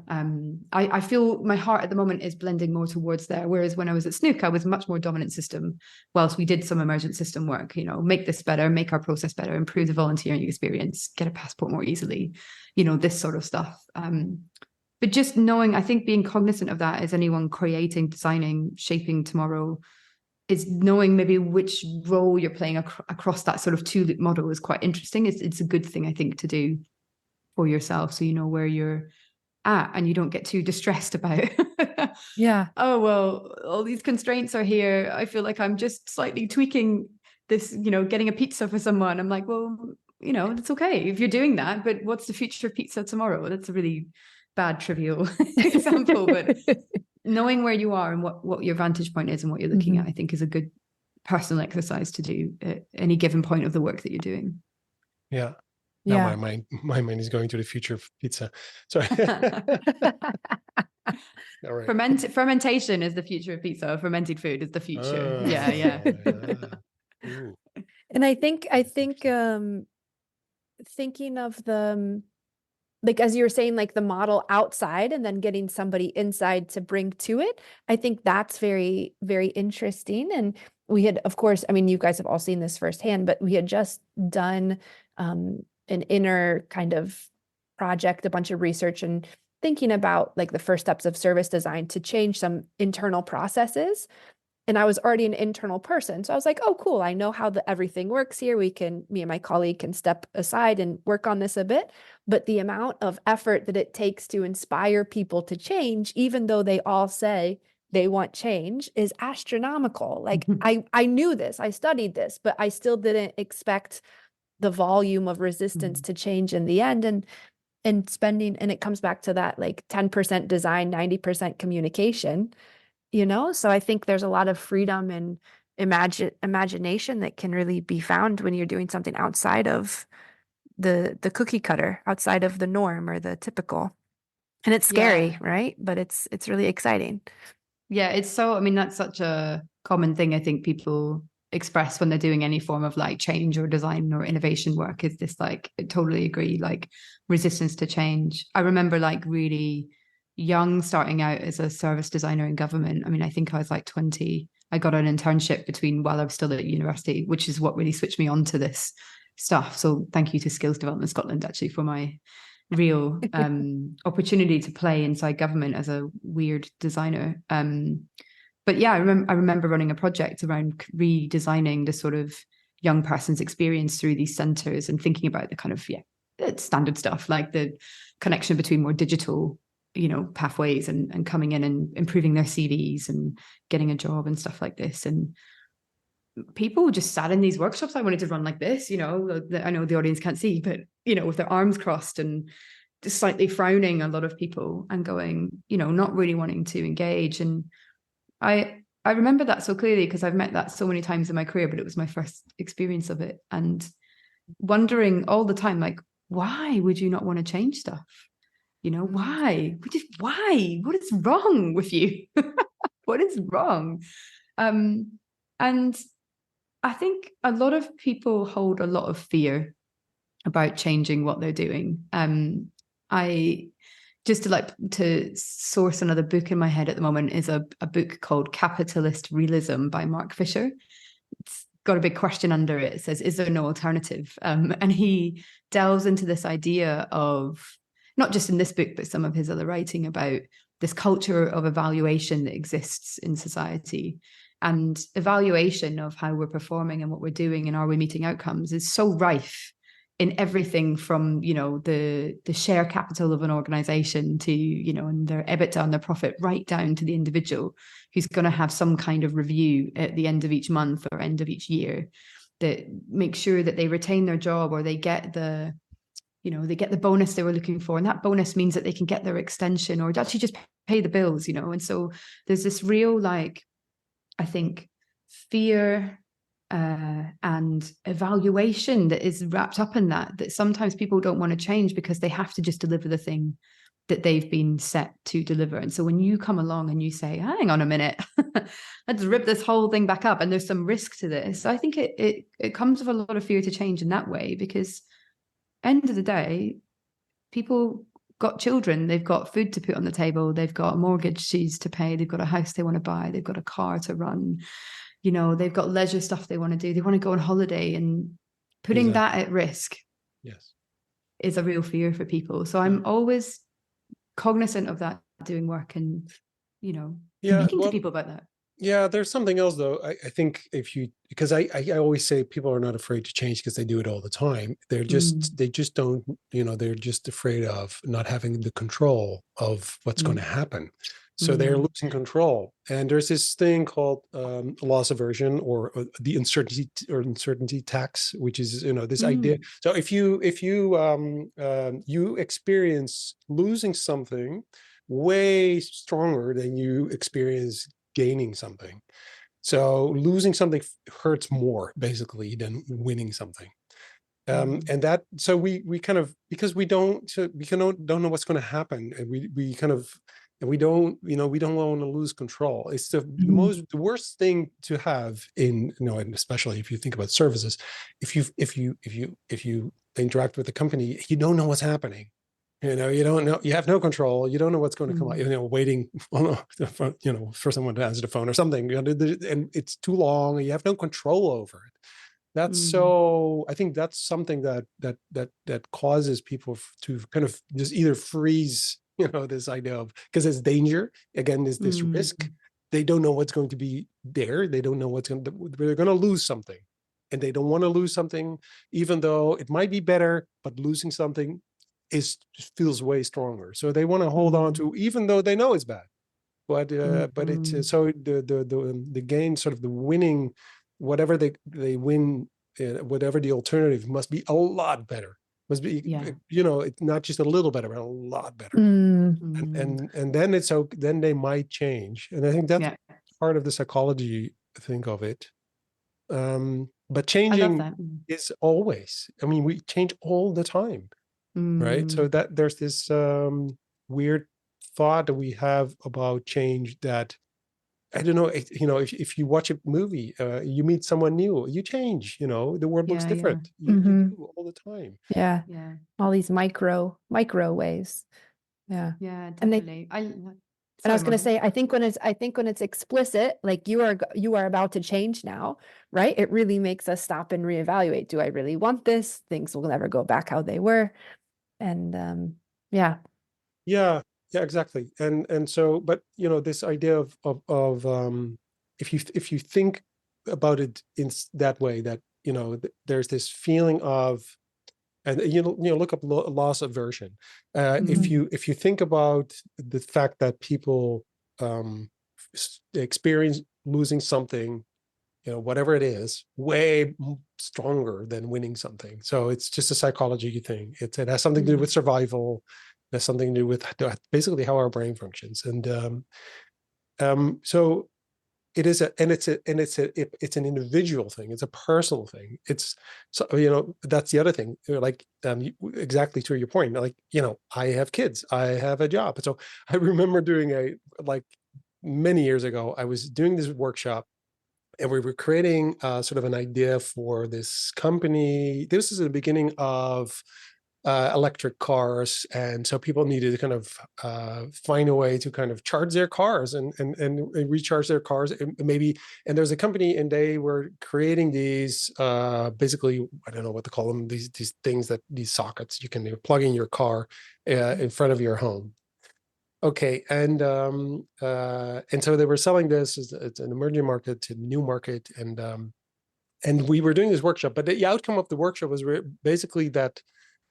I feel my heart at the moment is blending more towards there. Whereas when I was at Snook, I was much more dominant system, whilst we did some emergent system work, you know, make this better, make our process better, improve the volunteering experience, get a passport more easily, you know, this sort of stuff. But just knowing, I think being cognizant of that as anyone creating, designing, shaping tomorrow, is knowing maybe which role you're playing across that sort of two-loop model is quite interesting. It's a good thing, I think, to do for yourself, so you know where you're at and you don't get too distressed about oh, well, all these constraints are here. I feel like I'm just slightly tweaking this, you know, getting a pizza for someone. I'm like, well, you know, it's okay if you're doing that, but what's the future of pizza tomorrow? That's a really bad trivial example, but knowing where you are and what your vantage point is and what you're looking at, I think, is a good personal exercise to do at any given point of the work that you're doing. Yeah. Now my mind is going to the future of pizza. Sorry. All right. Fermentation is the future of pizza. Fermented food is the future. Yeah. And I think thinking of the, like, as you were saying, like the model outside and then getting somebody inside to bring to it, I think that's very, very interesting. And we had, of course, I mean, you guys have all seen this firsthand, but we had just done an inner kind of project, a bunch of research and thinking about like the first steps of service design to change some internal processes. And I was already an internal person. So I was like, oh, cool. I know how everything works here. Me and my colleague can step aside and work on this a bit. But the amount of effort that it takes to inspire people to change, even though they all say they want change, is astronomical. Like I knew this, I studied this, but I still didn't expect the volume of resistance to change in the end. And spending, and it comes back to that like 10% design, 90% communication, so I think there's a lot of freedom and imagination that can really be found when you're doing something outside of the cookie cutter, outside of the norm or the typical. And it's scary, Yeah. right? But it's really exciting. Yeah, it's so, I mean, that's such a common thing I think people express when they're doing any form of like change or design or innovation work, is this like, I totally agree, like resistance to change. I remember like really young, starting out as a service designer in government. I mean, I think I was like 20. I got an internship while I was still at university, which is what really switched me on to this stuff. So thank you to Skills Development Scotland actually for my real opportunity to play inside government as a weird designer. But yeah, I remember running a project around redesigning the sort of young person's experience through these centres and thinking about the kind of standard stuff like the connection between more digital pathways and coming in and improving their CVs and getting a job and stuff like this. And people just sat in these workshops I wanted to run like this, I know the audience can't see, but with their arms crossed and just slightly frowning, a lot of people, and going, not really wanting to engage. And I remember that so clearly because I've met that so many times in my career, but it was my first experience of it, and wondering all the time, like, why would you not want to change stuff? Why? Why? What is wrong with you? What is wrong? And I think a lot of people hold a lot of fear about changing what they're doing. I just to source another book in my head at the moment is a book called Capitalist Realism by Mark Fisher. It's got a big question under it. It says, is there no alternative? And he delves into this idea of, not just in this book, but some of his other writing, about this culture of evaluation that exists in society. And evaluation of how we're performing and what we're doing and are we meeting outcomes is so rife in everything from, the share capital of an organization to, and their EBITDA and their profit, right down to the individual who's going to have some kind of review at the end of each month or end of each year that makes sure that they retain their job or they get the bonus they were looking for. And that bonus means that they can get their extension or actually just pay the bills, And so there's this real, I think, fear and evaluation that is wrapped up in that sometimes people don't want to change because they have to just deliver the thing that they've been set to deliver. And so when you come along and you say, hang on a minute, let's rip this whole thing back up, and there's some risk to this, I think it comes with a lot of fear to change in that way, because end of the day, people got children, they've got food to put on the table, they've got mortgages to pay, they've got a house they want to buy, they've got a car to run, they've got leisure stuff they want to do, they want to go on holiday, and putting that at risk is a real fear for people. So I'm always cognizant of that, doing work and speaking to people about that. Yeah, there's something else though. I think because I always say people are not afraid to change because they do it all the time. They just don't, they're just afraid of not having the control of what's going to happen. So they're losing control. And there's this thing called loss aversion or the uncertainty tax, which is, this idea. So if you you experience losing something way stronger than you experience gaining something. So losing something hurts more basically than winning something. And that, so we kind of, because we don't know what's going to happen, and we don't want to lose control. It's the worst thing to have in, and especially if you think about services, if you interact with a company, you don't know what's happening. You don't know, you have no control. You don't know what's going to come out, waiting for someone to answer the phone or something, and it's too long and you have no control over it. That's so, I think that's something that causes people to kind of just either freeze, this idea of, because there's danger, again, there's this risk. They don't know what's going to be there. They don't know they're going to lose something, and they don't want to lose something, even though it might be better, but losing something feels way stronger. So they want to hold on to, even though they know it's bad. But it's so the gain, sort of the winning, whatever they win, whatever the alternative must be a lot better. Must be, it's not just a little better, but a lot better. And then then they might change. And I think that's part of the psychology think of it. But changing is always, I mean, we change all the time, right? So that there's this weird thought that we have about change that, I don't know, if you watch a movie, you meet someone new, you change, the world looks different. You do all the time. Yeah. All these micro ways. Yeah. Yeah, definitely. And I was going to say, I think when it's explicit, like you are about to change now, right? It really makes us stop and reevaluate. Do I really want this? Things will never go back how they were. And yeah, exactly. And so, but this idea of if you think about it in that way, that there's this feeling of, and look up loss aversion. If you think about the fact that people experience losing something, whatever it is, way stronger than winning something. So it's just a psychology thing. It has something to do with survival. It has something to do with basically how our brain functions. And so it is it's an individual thing. It's a personal thing. It's, so that's the other thing. Like exactly to your point. Like I have kids. I have a job. So I remember doing many years ago, I was doing this workshop, and we were creating sort of an idea for this company. This is the beginning of electric cars, and so people needed to kind of find a way to kind of charge their cars and recharge their cars, and there's a company, and they were creating these basically, I don't know what to call them, these things, that these sockets you can plug in your car in front of your home. Okay, and so they were selling this. It's an emerging market, a new market, and we were doing this workshop. But the outcome of the workshop was basically that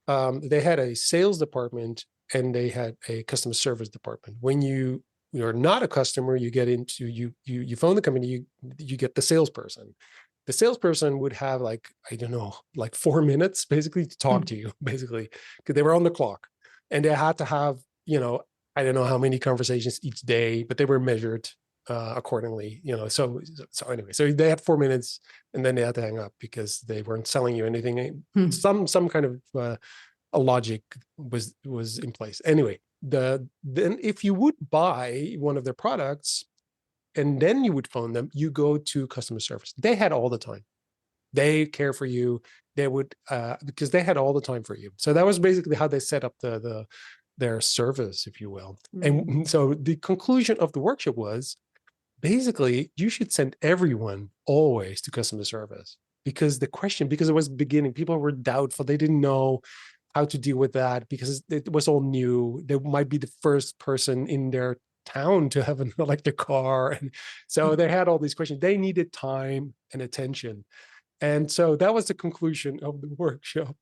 they had a sales department and they had a customer service department. When you're not a customer, you get into you phone the company, you get the salesperson. The salesperson would have I don't know, 4 minutes basically to talk to you, basically, because they were on the clock, and they had to have I don't know how many conversations each day, but they were measured accordingly. So anyway, so they had 4 minutes, and then they had to hang up because they weren't selling you anything. Some kind of a logic was in place. Anyway, then if you would buy one of their products and then you would phone them, you go to customer service. They had all the time. They care for you. They would because they had all the time for you. So that was basically how they set up their service, if you will. And so the conclusion of the workshop was, basically, you should send everyone always to customer service, because it was beginning, people were doubtful. They didn't know how to deal with that because it was all new. They might be the first person in their town to have an electric car. And so they had all these questions. They needed time and attention. And so that was the conclusion of the workshop.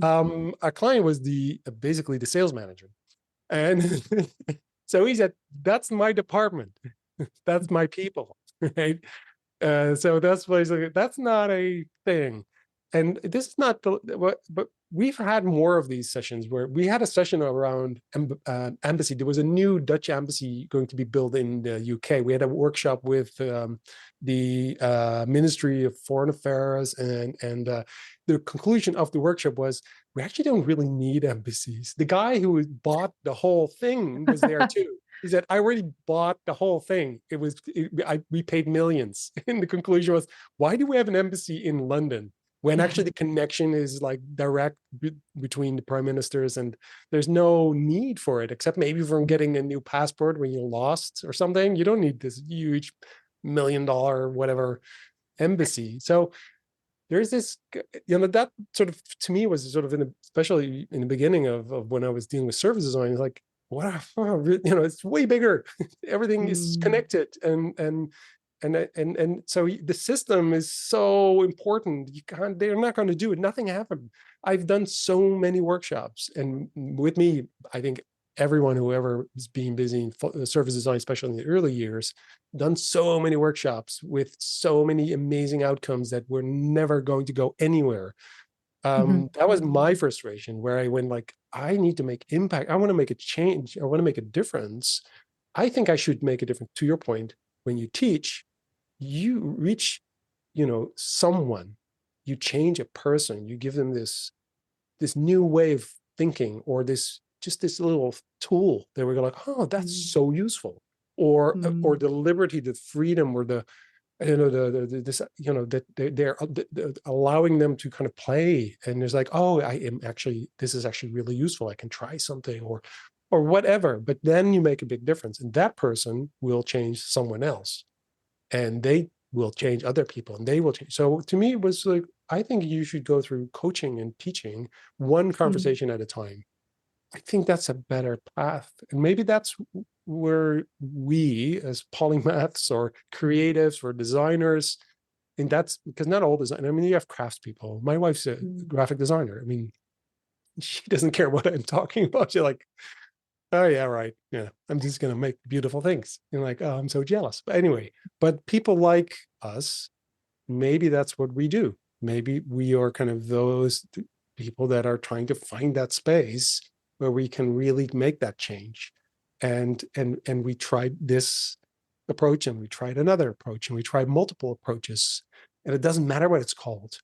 Our client was basically the sales manager. And so he said, that's my department. That's my people, right? So that's basically, that's not a thing. And this is not but we've had more of these sessions, where we had a session around embassy. There was a new Dutch embassy going to be built in the UK. We had a workshop with the Ministry of Foreign Affairs, and the conclusion of the workshop was, we actually don't really need embassies. The guy who bought the whole thing was there too. He said, I already bought the whole thing. We paid millions. And the conclusion was, why do we have an embassy in London when actually the connection is direct between the prime ministers, and there's no need for it, except maybe from getting a new passport when you're lost or something. You don't need this huge $1 million whatever embassy. So there's this, that sort of, to me, was sort of especially in the beginning of when I was dealing with service design, like, what it's way bigger. Everything is connected, and And so the system is so important. They're not going to do it. Nothing happened. I've done so many workshops, and with me, I think everyone who ever is being busy in service design, especially in the early years, done so many workshops with so many amazing outcomes that were never going to go anywhere. That was my frustration, where I went like, I need to make impact. I want to make a change. I want to make a difference. I think I should make a difference. To your point, when you teach, you reach, someone, you change a person, you give them this new way of thinking, or this little tool that we're like, oh, that's so useful. Or the liberty, the freedom, or the this that they're allowing them to kind of play, and there's like, oh, this is actually really useful, I can try something, or whatever. But then you make a big difference, and that person will change someone else, and they will change other people, and they will change. So to me, it was like, I think you should go through coaching and teaching one conversation at a time. I think that's a better path. And maybe that's where we as polymaths or creatives or designers, and that's because not all design, I mean, you have craftspeople. My wife's a graphic designer. I mean, she doesn't care what I'm talking about. She's like, oh yeah, right. Yeah, I'm just going to make beautiful things. And like, oh, I'm so jealous. But anyway, but people like us, maybe that's what we do. Maybe we are kind of those people that are trying to find that space where we can really make that change. And we tried this approach, and we tried another approach, and we tried multiple approaches, and it doesn't matter what it's called.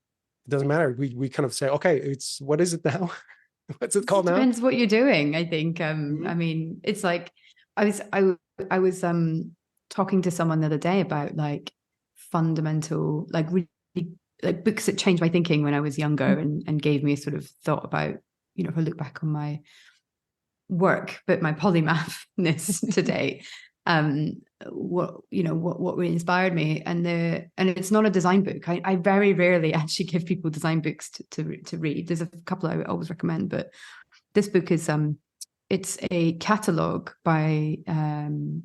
It doesn't matter. We kind of say, okay, what is it now? What's it called now? Depends what you're doing, I think. I mean, it's like I was talking to someone the other day about like fundamental, like really like books that changed my thinking when I was younger, and gave me a sort of thought about, if I look back on my work, but my polymathness today, what really inspired me, and it's not a design book. I very rarely actually give people design books to read. There's a couple I always recommend, but this book is it's a catalogue by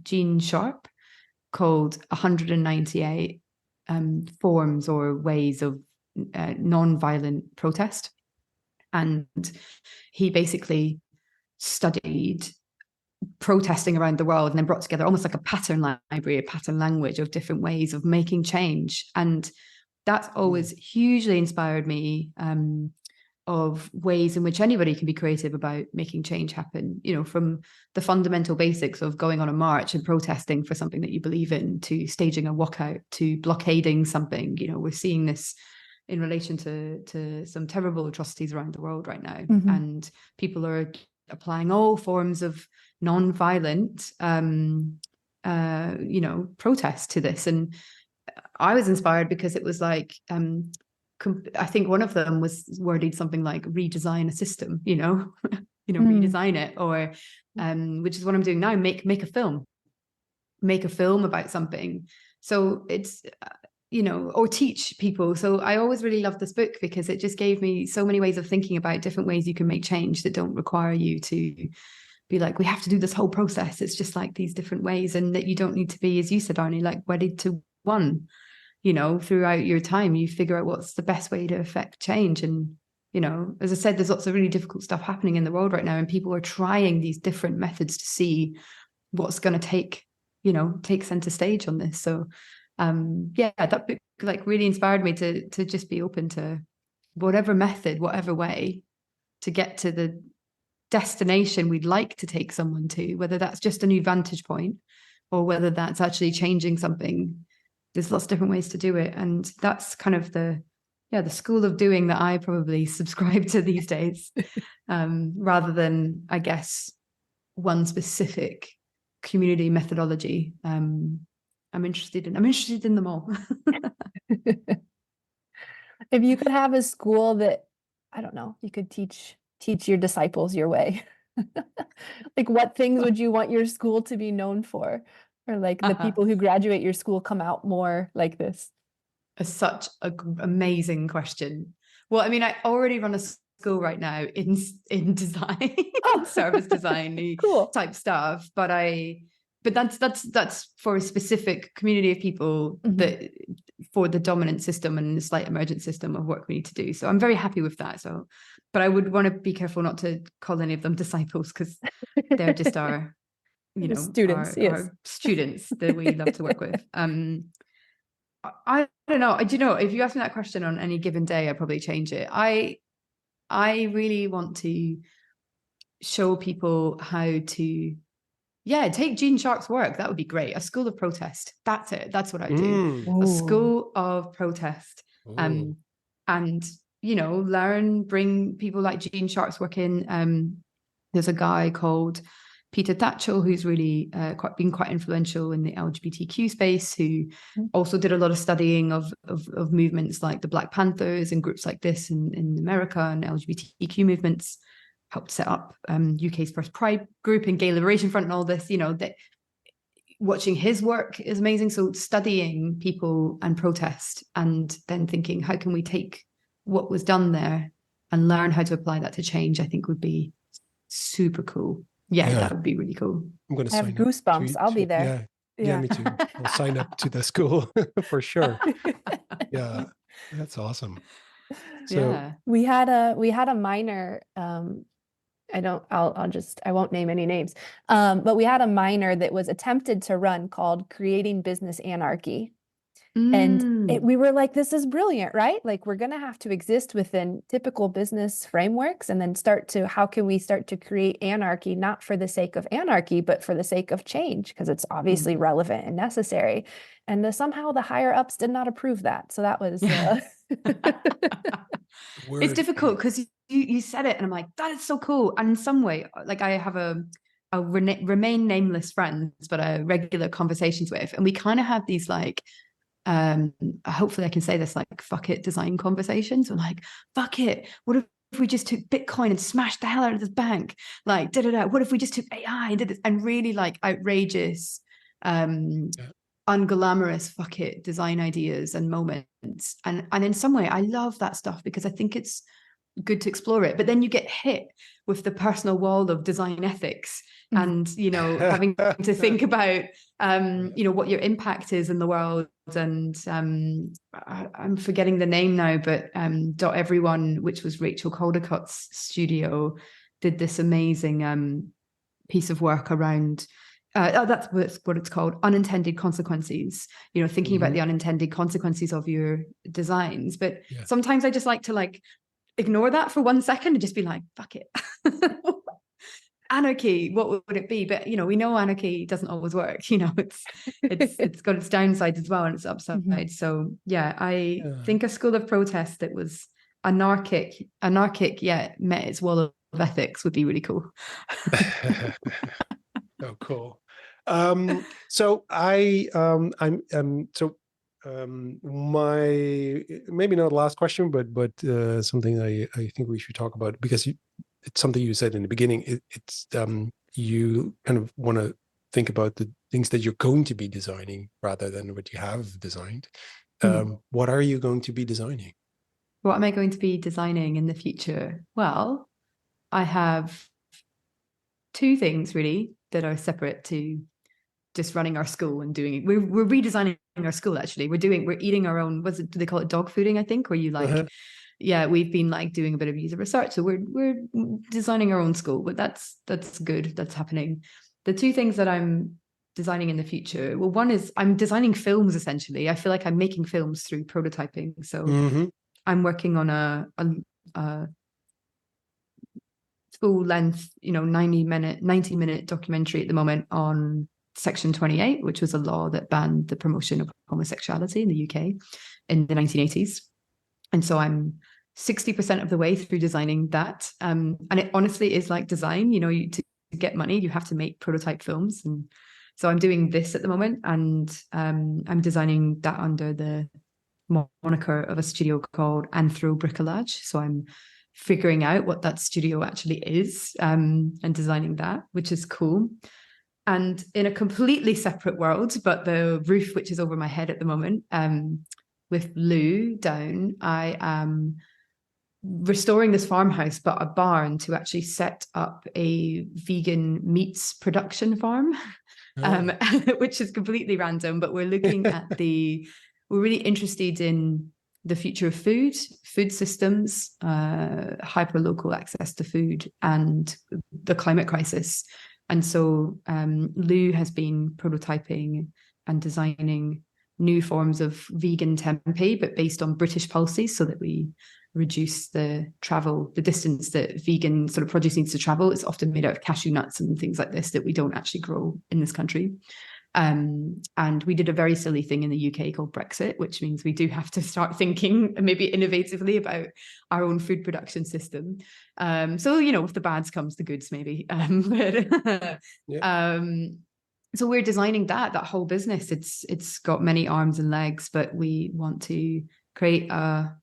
Jean Sharp called 198 forms or ways of non-violent protest. And he basically studied protesting around the world and then brought together almost like a pattern library, a pattern language of different ways of making change. And that's always hugely inspired me, of ways in which anybody can be creative about making change happen, from the fundamental basics of going on a march and protesting for something that you believe in, to staging a walkout, to blockading something. We're seeing this in relation to some terrible atrocities around the world right now. And people are applying all forms of non-violent, protest to this. And I was inspired because it was like, I think one of them was worded something like redesign a system, redesign it, or which is what I'm doing now, make a film about something. So it's, or teach people. So I always really loved this book because it just gave me so many ways of thinking about different ways you can make change that don't require you to be like, we have to do this whole process. It's just like these different ways, and that you don't need to be, as you said, Arnie, like wedded to one. Throughout your time, you figure out what's the best way to affect change. And, as I said, there's lots of really difficult stuff happening in the world right now, and people are trying these different methods to see what's going to take center stage on this. So, that book like really inspired me to just be open to whatever method, whatever way to get to the destination we'd like to take someone to, whether that's just a new vantage point or whether that's actually changing something. There's lots of different ways to do it. And that's kind of the school of doing that I probably subscribe to these days, rather than, I guess, one specific community methodology. I'm interested in them all. If you could have a school that, I don't know, you could teach your disciples your way, like what things would you want your school to be known for? Or like the people who graduate your school come out more like this? Such an amazing question. Well, I mean, I already run a school right now in design, service design Cool. type stuff, but but that's for a specific community of people that for the dominant system and the slight emergent system of work we need to do. So I'm very happy with that. So, but I would want to be careful not to call any of them disciples, because they're just our, you know, students, our students that we love to work with. I don't know. Do you know, if you ask me that question on any given day, I'd probably change it. I really want to show people how to, take Gene Sharp's work. That would be great. A school of protest. That's it. That's what I do. Mm. A school of protest. And, you know, bring people like Gene Sharp's work in. There's a guy called Peter Tatchell, who's really been quite influential in the LGBTQ space, who also did a lot of studying of movements like the Black Panthers and groups like this in America, and LGBTQ movements. Helped set up UK's first Pride group and Gay Liberation Front and all this. You know, that watching his work is amazing. So studying people and protest, and then thinking, how can we take what was done there and learn how to apply that to change, I think would be super cool. Yeah, that would be really cool. I'm going to have goosebumps. I'll be there. Yeah, me too. I'll sign up to the school for sure. Yeah, that's awesome. So we had a minor. I won't name any names. But we had a minor that was attempted to run called Creating Business Anarchy. And we were like, this is brilliant, right? Like, we're going to have to exist within typical business frameworks, and then how can we start to create anarchy, not for the sake of anarchy, but for the sake of change, because it's obviously relevant and necessary. And somehow the higher ups did not approve that. So that was... It's difficult because you said it and I'm like, that is so cool. And in some way, like, I have a remain nameless friends, but a regular conversations with, and we kind of have these like, hopefully I can say this, like, fuck it design conversations. We're like, fuck it, what if we just took Bitcoin and smashed the hell out of this bank? Like, what if we just took AI and did this? And really like outrageous, unglamorous fuck it design ideas and moments. And in some way I love that stuff because I think it's good to explore it. But then you get hit with the personal wall of design ethics and, you know, having to think about, you know, what your impact is in the world. And I'm forgetting the name now, but Dot Everyone, which was Rachel Caldicott's studio, did this amazing piece of work around that's what it's called, unintended consequences, you know, thinking about the unintended consequences of your designs. But sometimes I just like to like ignore that for 1 second and just be like, fuck it. Anarchy, what would it be? But, you know, we know anarchy doesn't always work. You know, it's got its downsides as well and its upsides. So yeah, I think a school of protest that was anarchic, yet met its wall of ethics would be really cool. Oh, cool. So my maybe not last question, but something I think we should talk about, because it's something you said in the beginning. It's you kind of want to think about the things that you're going to be designing rather than what you have designed. What are you going to be designing? What am I going to be designing in the future? Well, I have two things really that are separate to just running our school and doing it. We're redesigning our school, actually. We're eating our own, do they call it dog fooding, I think, where you like, we've been like doing a bit of user research. So we're designing our own school, but that's good. That's happening. The two things that I'm designing in the future, well, one is I'm designing films, essentially. I feel like I'm making films through prototyping. So I'm working on a full length, you know, 90-minute documentary at the moment on Section 28, which was a law that banned the promotion of homosexuality in the UK in the 1980s. And so I'm 60% of the way through designing that. And it honestly is like design, you know, to get money, you have to make prototype films. And so I'm doing this at the moment, and I'm designing that under the moniker of a studio called Anthro Bricolage. So I'm figuring out what that studio actually is, and designing that, which is cool. And in a completely separate world, but the roof which is over my head at the moment, with Lou down, I am restoring this farmhouse, but a barn, to actually set up a vegan meats production farm. um, which is completely random, but we're looking at we're really interested in the future of food systems, hyper-local access to food, and the climate crisis. And so Lou has been prototyping and designing new forms of vegan tempeh, but based on British policies, so that we reduce the distance that vegan sort of produce needs to travel. It's often made out of cashew nuts and things like this that we don't actually grow in this country. And we did a very silly thing in the UK called Brexit, which means we do have to start thinking maybe innovatively about our own food production system. So, with the bads comes the goods, maybe. So we're designing that whole business. It's got many arms and legs, but we want to create a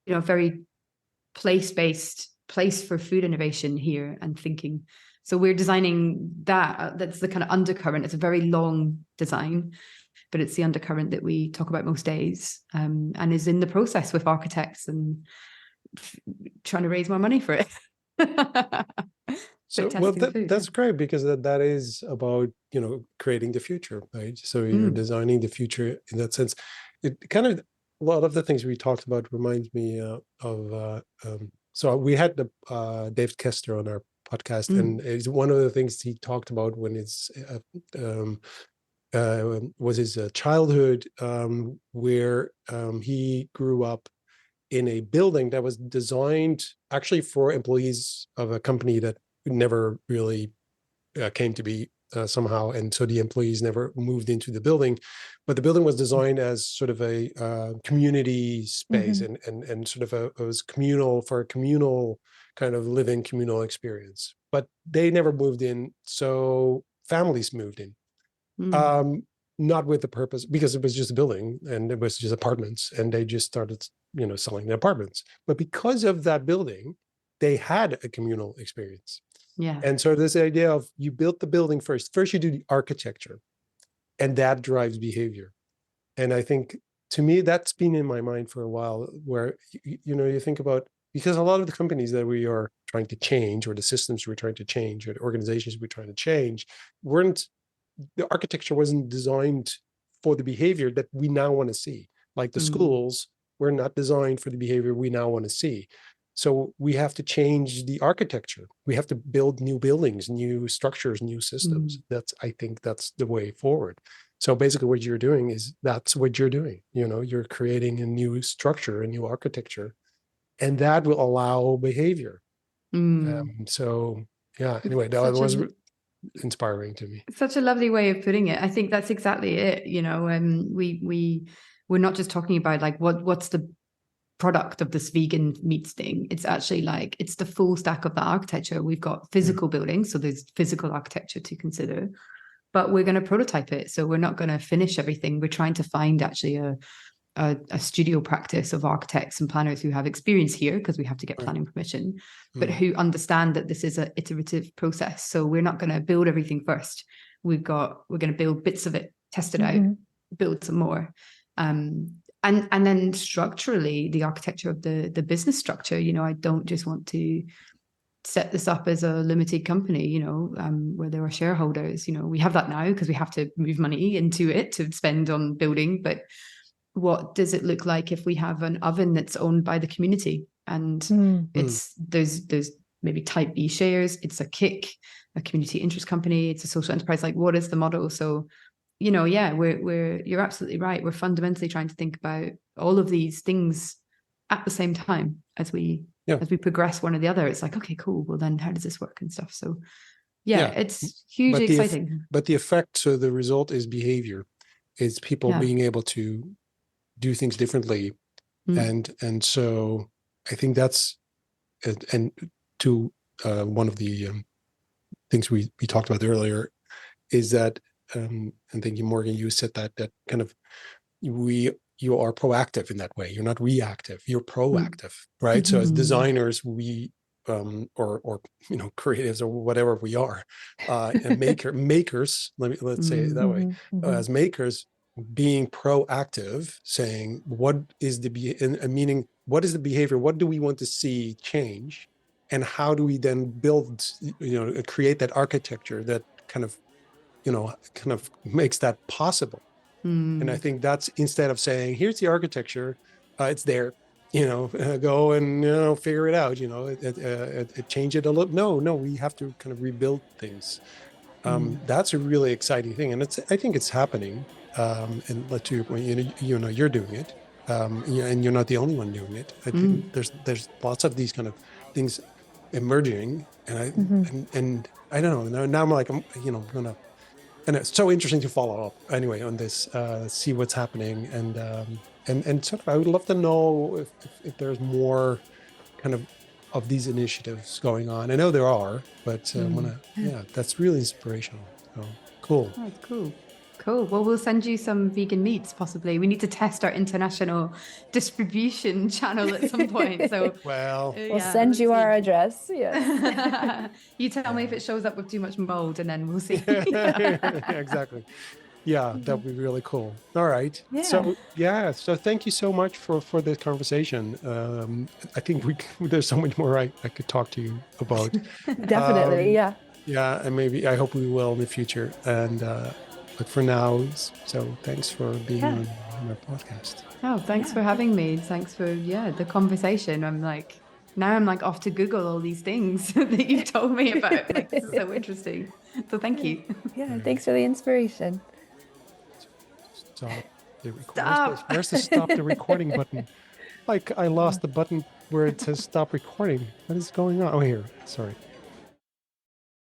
very place-based place for food innovation here and thinking. So we're designing that. That's the kind of undercurrent. It's a very long design, but it's the undercurrent that we talk about most days, and is in the process with architects and trying to raise more money for it. So, well, that's great, because that is about, creating the future, right? So you're designing the future in that sense. It kind of, a lot of the things we talked about reminds me of, so we had the David Kester on our podcast, and it's one of the things he talked about when was his childhood, where he grew up in a building that was designed actually for employees of a company that never really came to be somehow, and so the employees never moved into the building, but the building was designed as sort of a community space, and sort of it was communal, for a communal kind of living, communal experience, but they never moved in, so families moved in. Not with the purpose, because it was just a building and it was just apartments, and they just started selling the apartments, but because of that building they had a communal experience. And so this idea of, you built the building first you do the architecture, and that drives behavior. And I think, to me, that's been in my mind for a while, where you think about, because a lot of the companies that we are trying to change, or the systems we're trying to change, or the organizations we're trying to change, the architecture wasn't designed for the behavior that we now want to see. Like the schools were not designed for the behavior we now want to see. So we have to change the architecture. We have to build new buildings, new structures, new systems. I think that's the way forward. So basically what you're doing is, that's what you're doing. You're creating a new structure, a new architecture, and that will allow behavior. So yeah, anyway, that was inspiring to me. Such a lovely way of putting it. I think that's exactly it. We're not just talking about like what's the product of this vegan meats thing. It's actually like, it's the full stack of the architecture. We've got physical buildings, so there's physical architecture to consider, but we're going to prototype it. So we're not going to finish everything. We're trying to find actually a studio practice of architects and planners who have experience here, because we have to get planning permission, but who understand that this is an iterative process. So we're not going to build everything first. We're going to build bits of it, test it out, build some more. And then structurally, the architecture of the business structure, I don't just want to set this up as a limited company, where there are shareholders. We have that now because we have to move money into it to spend on building. But what does it look like if we have an oven that's owned by the community, and there's maybe type B shares, it's a KIC, a community interest company, it's a social enterprise? Like, what is the model? So you're absolutely right. We're fundamentally trying to think about all of these things at the same time as we progress one or the other. It's like, okay, cool. Well, then how does this work and stuff? So it's hugely exciting. But the effect, so the result is behavior. It's people being able to do things differently. And so I think that's, and to one of the things we talked about earlier, is that, and thank you, Morgan, you said that kind of, you are proactive in that way. You're not reactive, you're proactive, right? So as designers, we or creatives, or whatever we are, and makers, let's say it that way, as makers, being proactive, saying what is meaning, what is the behavior, what do we want to see change, and how do we then build, create that architecture that kind of kind of makes that possible. And I think that's, instead of saying, here's the architecture, it's there, go and, figure it out, change it a little. No, we have to kind of rebuild things. That's a really exciting thing. And I think it's happening. And let you, you're doing it. And you're not the only one doing it. I think there's lots of these kind of things emerging. And I don't know. Now I'm like, gonna, and it's so interesting to follow up anyway on this, see what's happening, and sort of, I would love to know if there's more kind of these initiatives going on. I know there are, but that's really inspirational. So cool. Oh, cool. Cool. Well, we'll send you some vegan meats, possibly. We need to test our international distribution channel at some point. So, well, we'll send you our address. Yes. You tell me if it shows up with too much mold, and then we'll see. Exactly. Yeah, that would be really cool. All right. Yeah. So thank you so much for this conversation. I think there's so much more I could talk to you about. Definitely. Yeah. Yeah, and maybe I hope we will in the future. And but for now, so thanks for being on our podcast. Oh, thanks for having me. Thanks for the conversation. I'm like off to Google all these things that you've told me about. Like, this is so interesting. So thank you. Yeah, thanks for the inspiration. Stop the recording. Where's the stop the recording button? Like, I lost the button where it says stop recording. What is going on? Oh, here. Sorry.